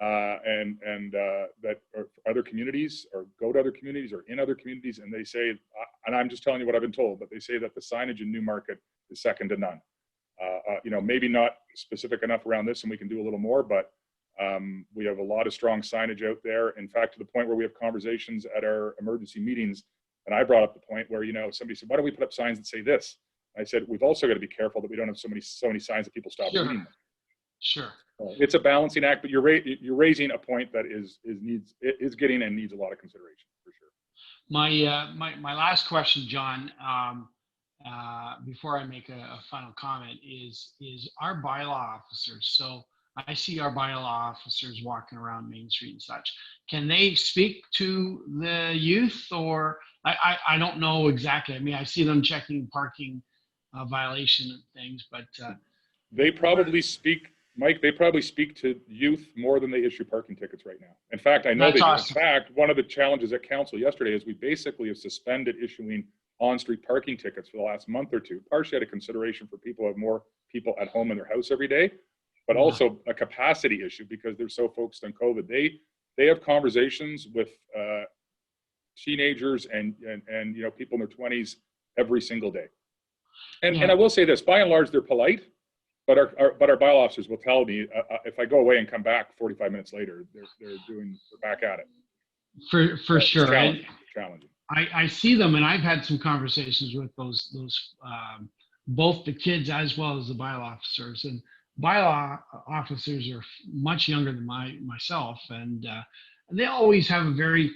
that are other communities, or go to other communities, or in other communities, and they say, and I'm just telling you what I've been told, but they say that the signage in Newmarket is second to none. Maybe not specific enough around this, and we can do a little more, but we have a lot of strong signage out there. In fact, to the point where we have conversations at our emergency meetings, and I brought up the point where, somebody said, why don't we put up signs that say this? I said, we've also got to be careful that we don't have so many signs that people stop reading them. Sure. It's a balancing act, but you're raising a point that is getting and needs a lot of consideration, for sure. My last question, John, before I make a final comment, is our bylaw officers. So I see our bylaw officers walking around Main Street and such. Can they speak to the youth, or I don't know exactly. I mean, I see them checking parking violation and things, but they probably speak. Mike, they probably speak to youth more than they issue parking tickets right now. In fact, I know That's they do. awesome. In fact, one of the challenges at council yesterday is we basically have suspended issuing on-street parking tickets for the last month or two, partially out of consideration for people who have more people at home in their house every day, but also a capacity issue because they're so focused on COVID. They have conversations with teenagers and people in their 20s every single day. And I will say this: by and large, they're polite. But our bylaw officers will tell me if I go away and come back 45 minutes later, they're back at it. For sure. Challenging. I see them, and I've had some conversations with those both the kids as well as the bylaw officers. And bylaw officers are much younger than myself, and they always have a very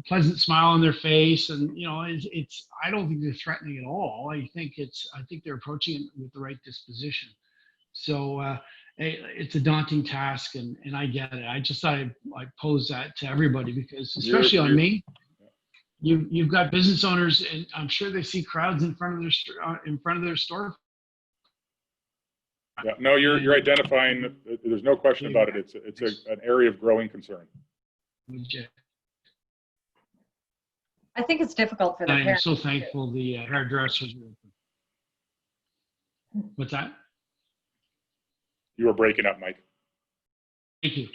pleasant smile on their face, and it's I don't think they're threatening at all. I think they're approaching it with the right disposition. So it's a daunting task, and I get it. I just thought I'd pose that to everybody, because especially on Main, you've got business owners, and I'm sure they see crowds in front of their store. Yeah, no, you're identifying. There's no question about it. It's an area of growing concern. I think it's difficult for the I'm parents. so thankful the hairdressers are open. What's that? You were breaking up, Mike. Thank you.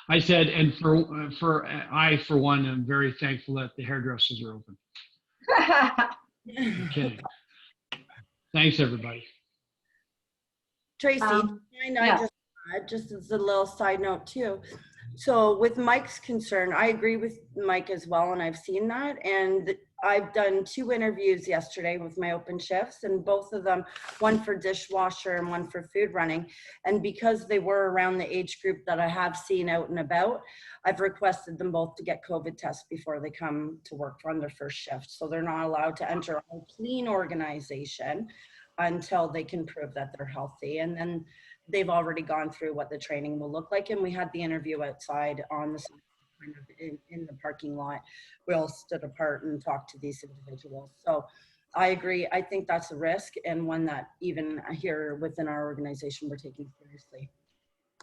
I said, and for one, am very thankful that the hairdressers are open. Okay. Thanks, everybody. Tracy, just as a little side note too. So with Mike's concern, I agree with Mike as well, and I've seen that. And I've done 2 interviews yesterday with my open shifts, and both of them, one for dishwasher and one for food running. And because they were around the age group that I have seen out and about, I've requested them both to get COVID tests before they come to work on their first shift. So they're not allowed to enter a clean organization until they can prove that they're healthy. And then they've already gone through what the training will look like. And we had the interview outside on the kind of in the parking lot. We all stood apart and talked to these individuals. So I agree. I think that's a risk, and one that even here within our organization we're taking seriously.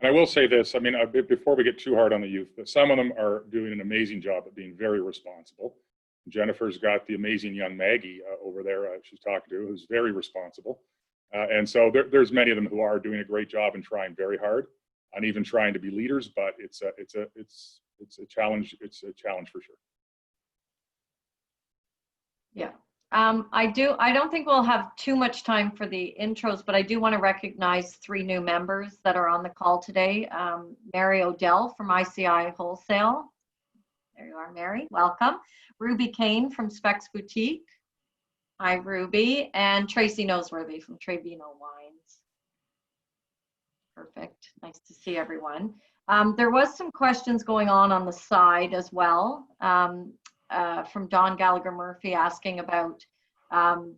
And I will say this, I mean, before we get too hard on the youth, that some of them are doing an amazing job of being very responsible. Jennifer's got the amazing young Maggie over there she's talking to, who's very responsible. And so there's many of them who are doing a great job and trying very hard and even trying to be leaders, but it's a challenge. It's a challenge for sure. Yeah. I don't think we'll have too much time for the intros, but I do want to recognize 3 new members that are on the call today. Mary Odell from ICI Wholesale. There you are, Mary. Welcome. Ruby Kane from Specs Boutique. Hi, Ruby. And Tracy Noseworthy from Trebino Wines. Perfect. Nice to see everyone. There was some questions going on the side as well. From Don Gallagher Murphy asking about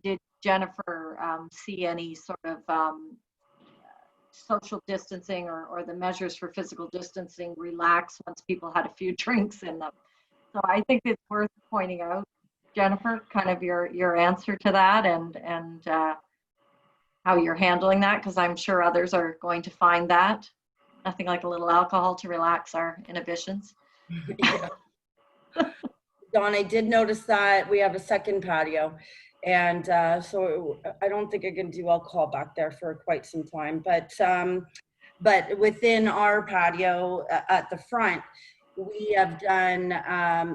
did Jennifer see any sort of social distancing or the measures for physical distancing relax once people had a few drinks in them. So I think it's worth pointing out, Jennifer, kind of your answer to that and how you're handling that, because I'm sure others are going to find that nothing like a little alcohol to relax our inhibitions. Dawn, I did notice that we have a second patio, and so I don't think I can do alcohol back there for quite some time. But within our patio at the front, we have done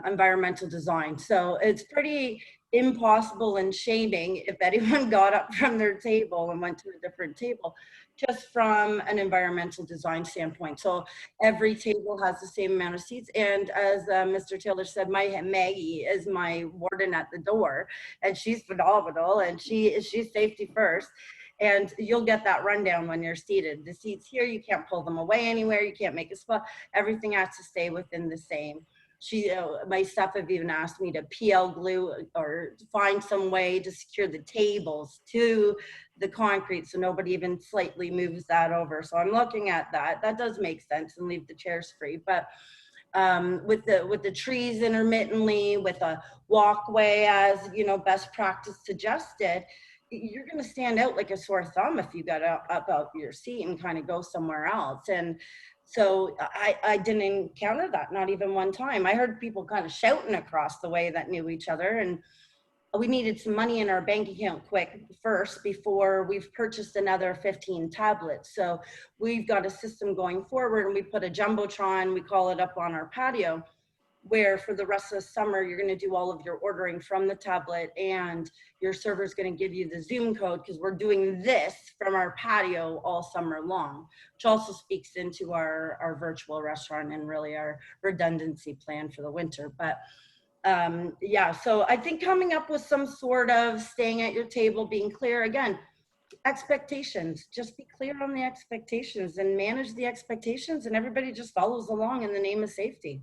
environmental design. So it's pretty impossible and shaming if anyone got up from their table and went to a different table, just from an environmental design standpoint. So every table has the same amount of seats. And as Mr. Taylor said, my Maggie is my warden at the door, and she's phenomenal, and she's safety first. And you'll get that rundown when you're seated. The seats here, you can't pull them away anywhere. You can't make a spot. Everything has to stay within the same. My staff have even asked me to PL glue or find some way to secure the tables to the concrete so nobody even slightly moves that over. So I'm looking at that. That does make sense, and leave the chairs free. But with the trees intermittently, with a walkway as best practice suggested, you're going to stand out like a sore thumb if you got up out your seat and kind of go somewhere else. And so I didn't encounter that, not even one time. I heard people kind of shouting across the way that knew each other, and we needed some money in our bank account quick first before we've purchased another 15 tablets. So we've got a system going forward, and we put a Jumbotron, we call it, up on our patio, where for the rest of the summer, you're going to do all of your ordering from the tablet, and your server's going to give you the Zoom code, because we're doing this from our patio all summer long, which also speaks into our virtual restaurant and really our redundancy plan for the winter. But yeah, so I think coming up with some sort of staying at your table, being clear, again, expectations, just be clear on the expectations and manage the expectations, and everybody just follows along in the name of safety.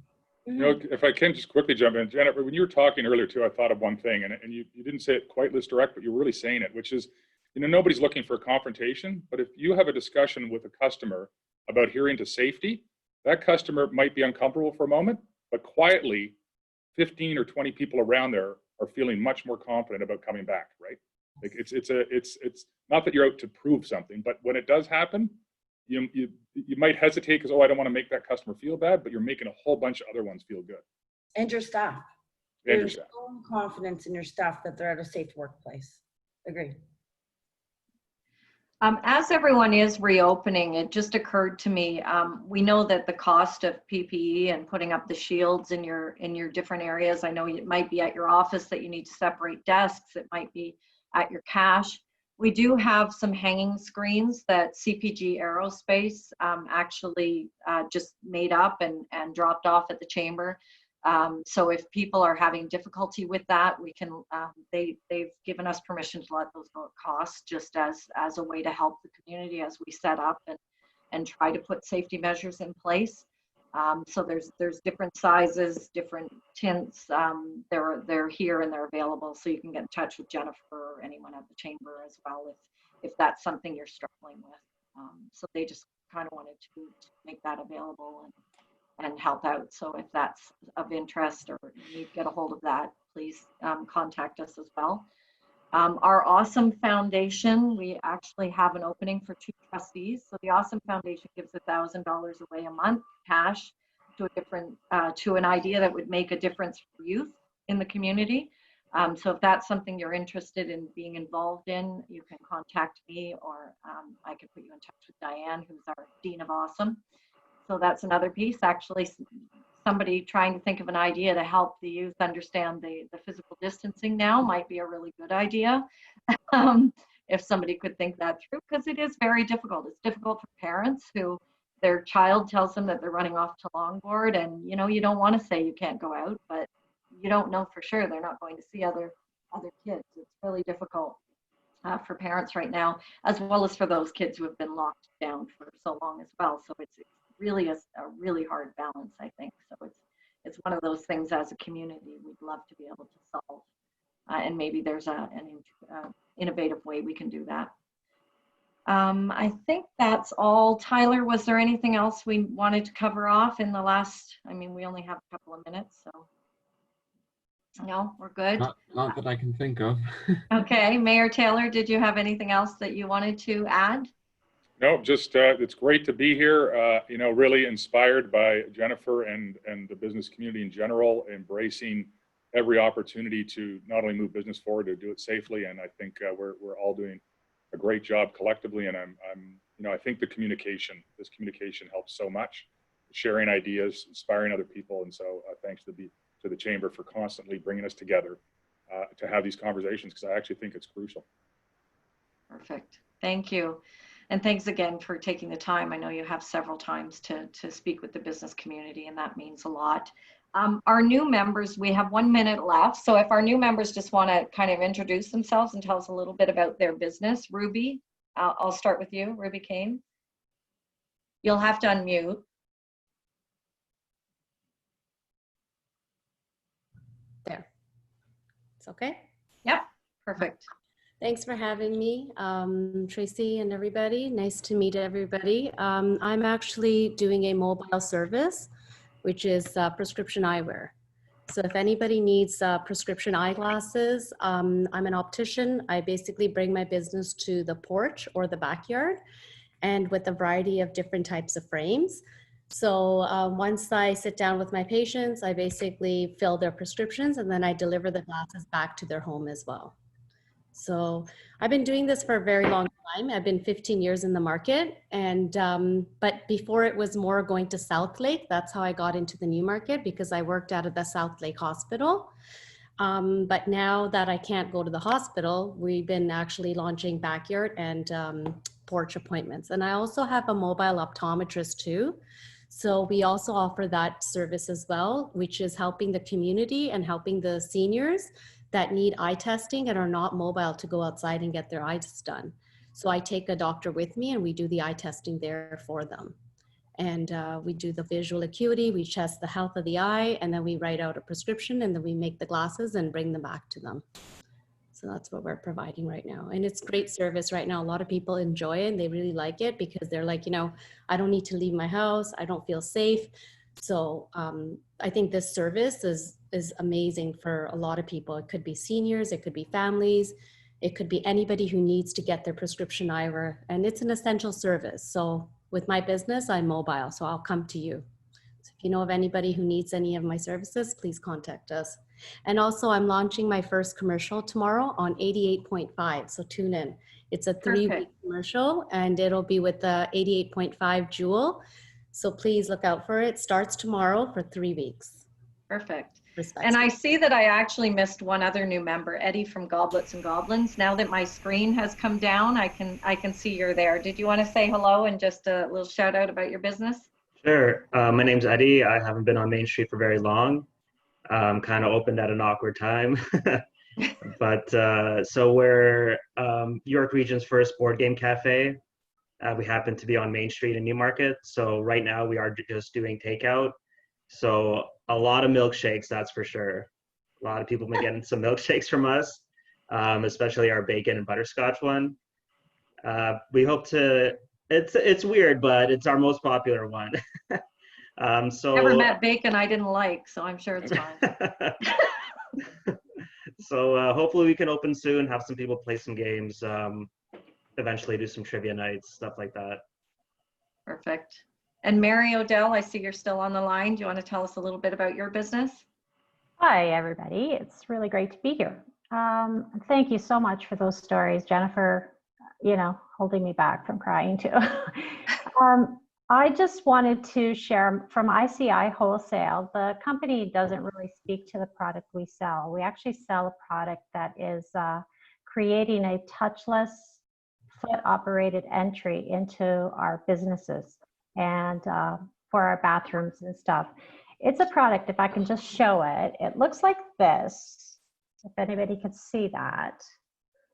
If I can just quickly jump in, Jennifer, when you were talking earlier too, I thought of one thing, and you didn't say it quite this direct, but you're really saying it, which is, nobody's looking for a confrontation, but if you have a discussion with a customer about adhering to safety, that customer might be uncomfortable for a moment, but quietly 15 or 20 people around there are feeling much more confident about coming back, right? Like it's not that you're out to prove something, but when it does happen, you might hesitate because, I don't want to make that customer feel bad, but you're making a whole bunch of other ones feel good. And your staff. There's full confidence in your staff that they're at a safe workplace. Agreed. As everyone is reopening, it just occurred to me, we know that the cost of PPE and putting up the shields in your different areas, I know it might be at your office that you need to separate desks, it might be at your cache. We do have some hanging screens that CPG Aerospace actually just made up and dropped off at the chamber. So if people are having difficulty with that, we can, they've given us permission to let those go at cost, just as a way to help the community as we set up and try to put safety measures in place. So there's different sizes, different tints. They're here and they're available, so you can get in touch with Jennifer or anyone at the chamber as well if that's something you're struggling with. So they just kind of wanted to make that available and help out. So if that's of interest or you need to get a hold of that, please contact us as well. Our Awesome Foundation, we actually have an opening for 2 trustees. So the Awesome Foundation gives $1,000 away a month, cash, to a different, to an idea that would make a difference for youth in the community. So if that's something you're interested in being involved in, you can contact me, or I can put you in touch with Diane, who's our Dean of Awesome. So that's another piece. Actually, somebody trying to think of an idea to help the youth understand the physical distancing now might be a really good idea. If somebody could think that through, because it is very difficult. It's difficult for parents who their child tells them that they're running off to longboard, and you don't want to say you can't go out, but you don't know for sure they're not going to see other kids. It's really difficult for parents right now, as well as for those kids who have been locked down for so long as well. So it's really a really hard balance, I think. So it's one of those things as a community we'd love to be able to solve, and maybe there's an innovative way we can do that. I think that's all. Tyler, was there anything else we wanted to cover off in the last? I mean, we only have a couple of minutes, so. No, we're good. Not that I can think of. Okay, Mayor Taylor, did you have anything else that you wanted to add? No, just it's great to be here. Really inspired by Jennifer and the business community in general, embracing every opportunity to not only move business forward, to do it safely. And I think we're all doing a great job collectively. And I think this communication helps so much, sharing ideas, inspiring other people. And so thanks to the Chamber for constantly bringing us together to have these conversations, because I actually think it's crucial. Perfect. Thank you. And thanks again for taking the time. I know you have several times to speak with the business community, and that means a lot. Our new members, we have 1 minute left. So if our new members just want to kind of introduce themselves and tell us a little bit about their business. Ruby, I'll start with you, Ruby Kane. You'll have to unmute. There. It's okay? Yep, perfect. Thanks for having me, Tracy and everybody. Nice to meet everybody. I'm actually doing a mobile service, which is prescription eyewear. So if anybody needs prescription eyeglasses, I'm an optician. I basically bring my business to the porch or the backyard, and with a variety of different types of frames. So once I sit down with my patients, I basically fill their prescriptions, and then I deliver the glasses back to their home as well. So I've been doing this for a very long time. I've been 15 years in the market, and but before it was more going to South Lake. That's how I got into the Newmarket, because I worked out of the South Lake Hospital. But now that I can't go to the hospital, we've been actually launching backyard and porch appointments. And I also have a mobile optometrist too. So we also offer that service as well, which is helping the community and helping the seniors that need eye testing and are not mobile to go outside and get their eyes done. So I take a doctor with me, and we do the eye testing there for them. And we do the visual acuity, we test the health of the eye, and then we write out a prescription, and then we make the glasses and bring them back to them. So that's what we're providing right now. And it's great service right now. A lot of people enjoy it, and they really like it, because they're like, I don't need to leave my house. I don't feel safe. So I think this service is amazing for a lot of people. It could be seniors, it could be families, it could be anybody who needs to get their prescription eyewear, and it's an essential service. So with my business, I'm mobile, so I'll come to you. So if you know of anybody who needs any of my services, please contact us. And also I'm launching my first commercial tomorrow on 88.5, so tune in. It's a 3-week commercial, and it'll be with the 88.5 Jewel. So please look out for it. Starts tomorrow for 3 weeks. Perfect. And I see that I actually missed one other new member, Eddie from Goblets and Goblins. Now that my screen has come down, I can see you're there. Did you want to say hello and just a little shout out about your business? Sure. My name's Eddie. I haven't been on Main Street for very long. Kind of opened at an awkward time. But so we're York Region's first board game cafe. We happen to be on Main Street in Newmarket. So right now we are just doing takeout. So a lot of milkshakes, that's for sure. A lot of people have been getting some milkshakes from us, especially our bacon and butterscotch one. We hope to. It's weird, but it's our most popular one. So Never met bacon I didn't like, so I'm sure it's fine. So hopefully we can open soon, have some people play some games, eventually do some trivia nights, stuff like that. Perfect. And Mary Odell, I see you're still on the line. Do you want to tell us a little bit about your business? Hi, everybody. It's really great to be here. Thank you so much for those stories, Jennifer, holding me back from crying too. I just wanted to share from ICI Wholesale. The company doesn't really speak to the product we sell. We actually sell a product that is creating a touchless foot-operated entry into our businesses and for our bathrooms and stuff. It's a product, if I can just show it, it looks like this, if anybody could see that.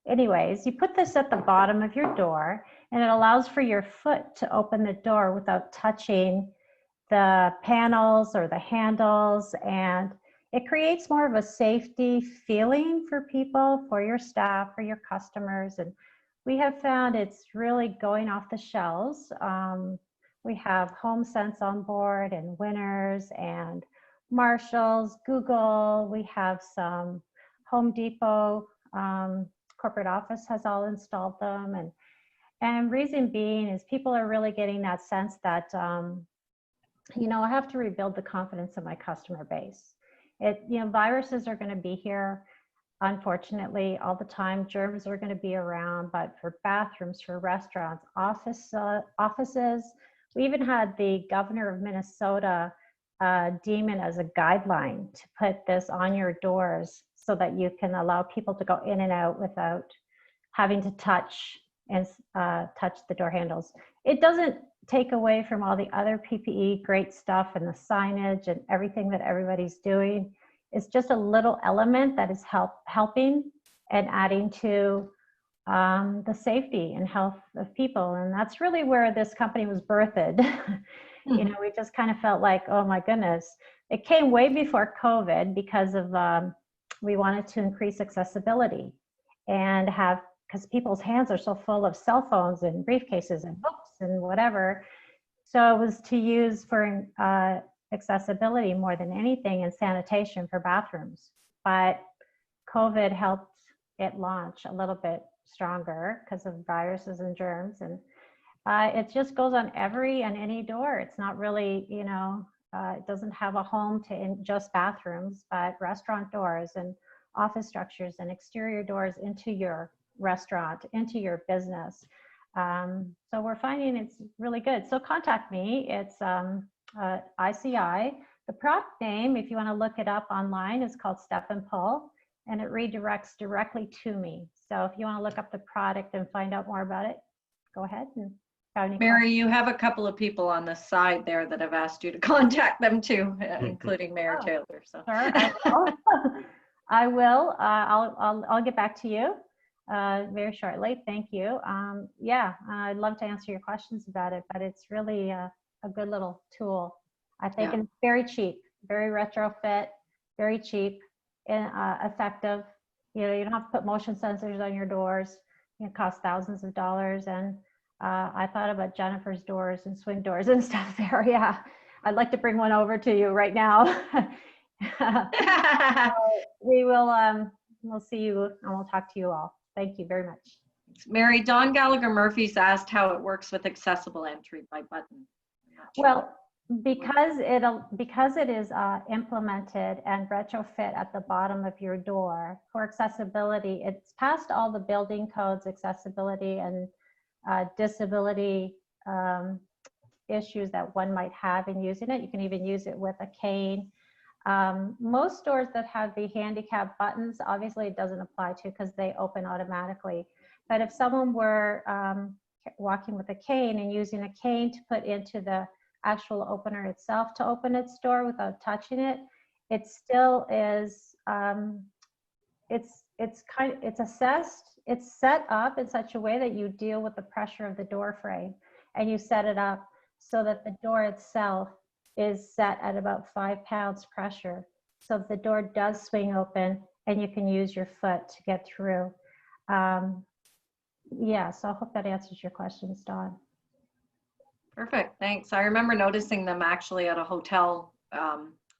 Anyways, you put this at the bottom of your door and it allows for your foot to open the door without touching the panels or the handles, and it creates more of a safety feeling for people, for your staff, for your customers. And we have found it's really going off the shelves. We have HomeSense on board and Winners and Marshalls, Google. We have some Home Depot, corporate office has all installed them. And reason being is people are really getting that sense that, I have to rebuild the confidence of my customer base. Viruses are going to be here, unfortunately, all the time. Germs are going to be around, but for bathrooms, for restaurants, offices, we even had the governor of Minnesota deem it as a guideline to put this on your doors so that you can allow people to go in and out without having to touch the door handles. It doesn't take away from all the other PPE great stuff and the signage and everything that everybody's doing. It's just a little element that is helping and adding to the safety and health of people. And that's really where this company was birthed. We just kind of felt like, oh my goodness, it came way before COVID because of, we wanted to increase accessibility and because people's hands are so full of cell phones and briefcases and books and whatever. So it was to use for accessibility more than anything, and sanitation for bathrooms. But COVID helped it launch a little bit stronger because of viruses and germs. And it just goes on every and any door. It's not really, it doesn't have a home to just bathrooms, but restaurant doors and office structures and exterior doors into your restaurant, into your business. So we're finding it's really good. So contact me. It's ICI. The product name, if you want to look it up online, is called Step and Pull, and it redirects directly to me. So if you want to look up the product and find out more about it, go ahead. And Mary, you have a couple of people on the side there that have asked you to contact them too, including Mayor Taylor. So sure, I will. I'll get back to you very shortly. Thank you. I'd love to answer your questions about it, but it's really a good little tool. I think it's very cheap, very retrofit, very cheap and effective. You don't have to put motion sensors on your doors. It costs thousands of dollars. And I thought about Jennifer's doors and swing doors and stuff there. Yeah, I'd like to bring one over to you right now. We'll see you and we'll talk to you all. Thank you very much. Mary, Don Gallagher Murphy's asked how it works with accessible entry by button. Well, because it is implemented and retrofit at the bottom of your door for accessibility, it's passed all the building codes, accessibility and disability issues that one might have in using it. You can even use it with a cane. Most stores that have the handicap buttons, obviously it doesn't apply to because they open automatically. But if someone were walking with a cane and using a cane to put into the actual opener itself to open its door without touching it, it still is, it's assessed, it's set up in such a way that you deal with the pressure of the door frame, and you set it up so that the door itself is set at about 5 pounds pressure. So if the door does swing open and you can use your foot to get through. Yeah, so I hope that answers your questions, Dawn. Perfect, thanks. I remember noticing them actually at a hotel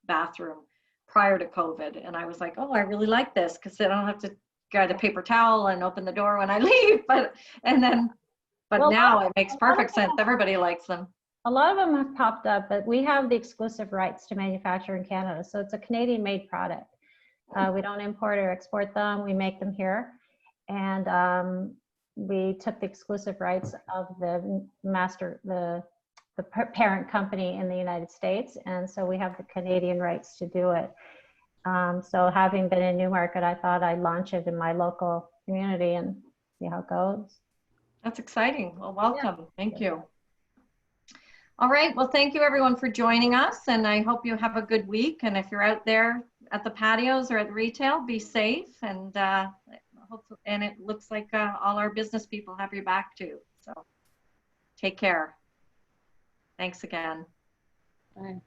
bathroom prior to COVID. And I was like, oh, I really like this because I don't have to get a paper towel and open the door when I leave. But Well, now it makes perfect sense. Everybody likes them. A lot of them have popped up, but we have the exclusive rights to manufacture in Canada. So it's a Canadian-made product. We don't import or export them. We make them here. And we took the exclusive rights of the parent company in the United States. And so we have the Canadian rights to do it. So having been in Newmarket, I thought I'd launch it in my local community and see how it goes. That's exciting. Well, welcome. Yeah. Thank you. All right. Well, thank you everyone for joining us. And I hope you have a good week. And if you're out there at the patios or at retail, be safe. And it looks like all our business people have your back too. So take care. Thanks again. Bye.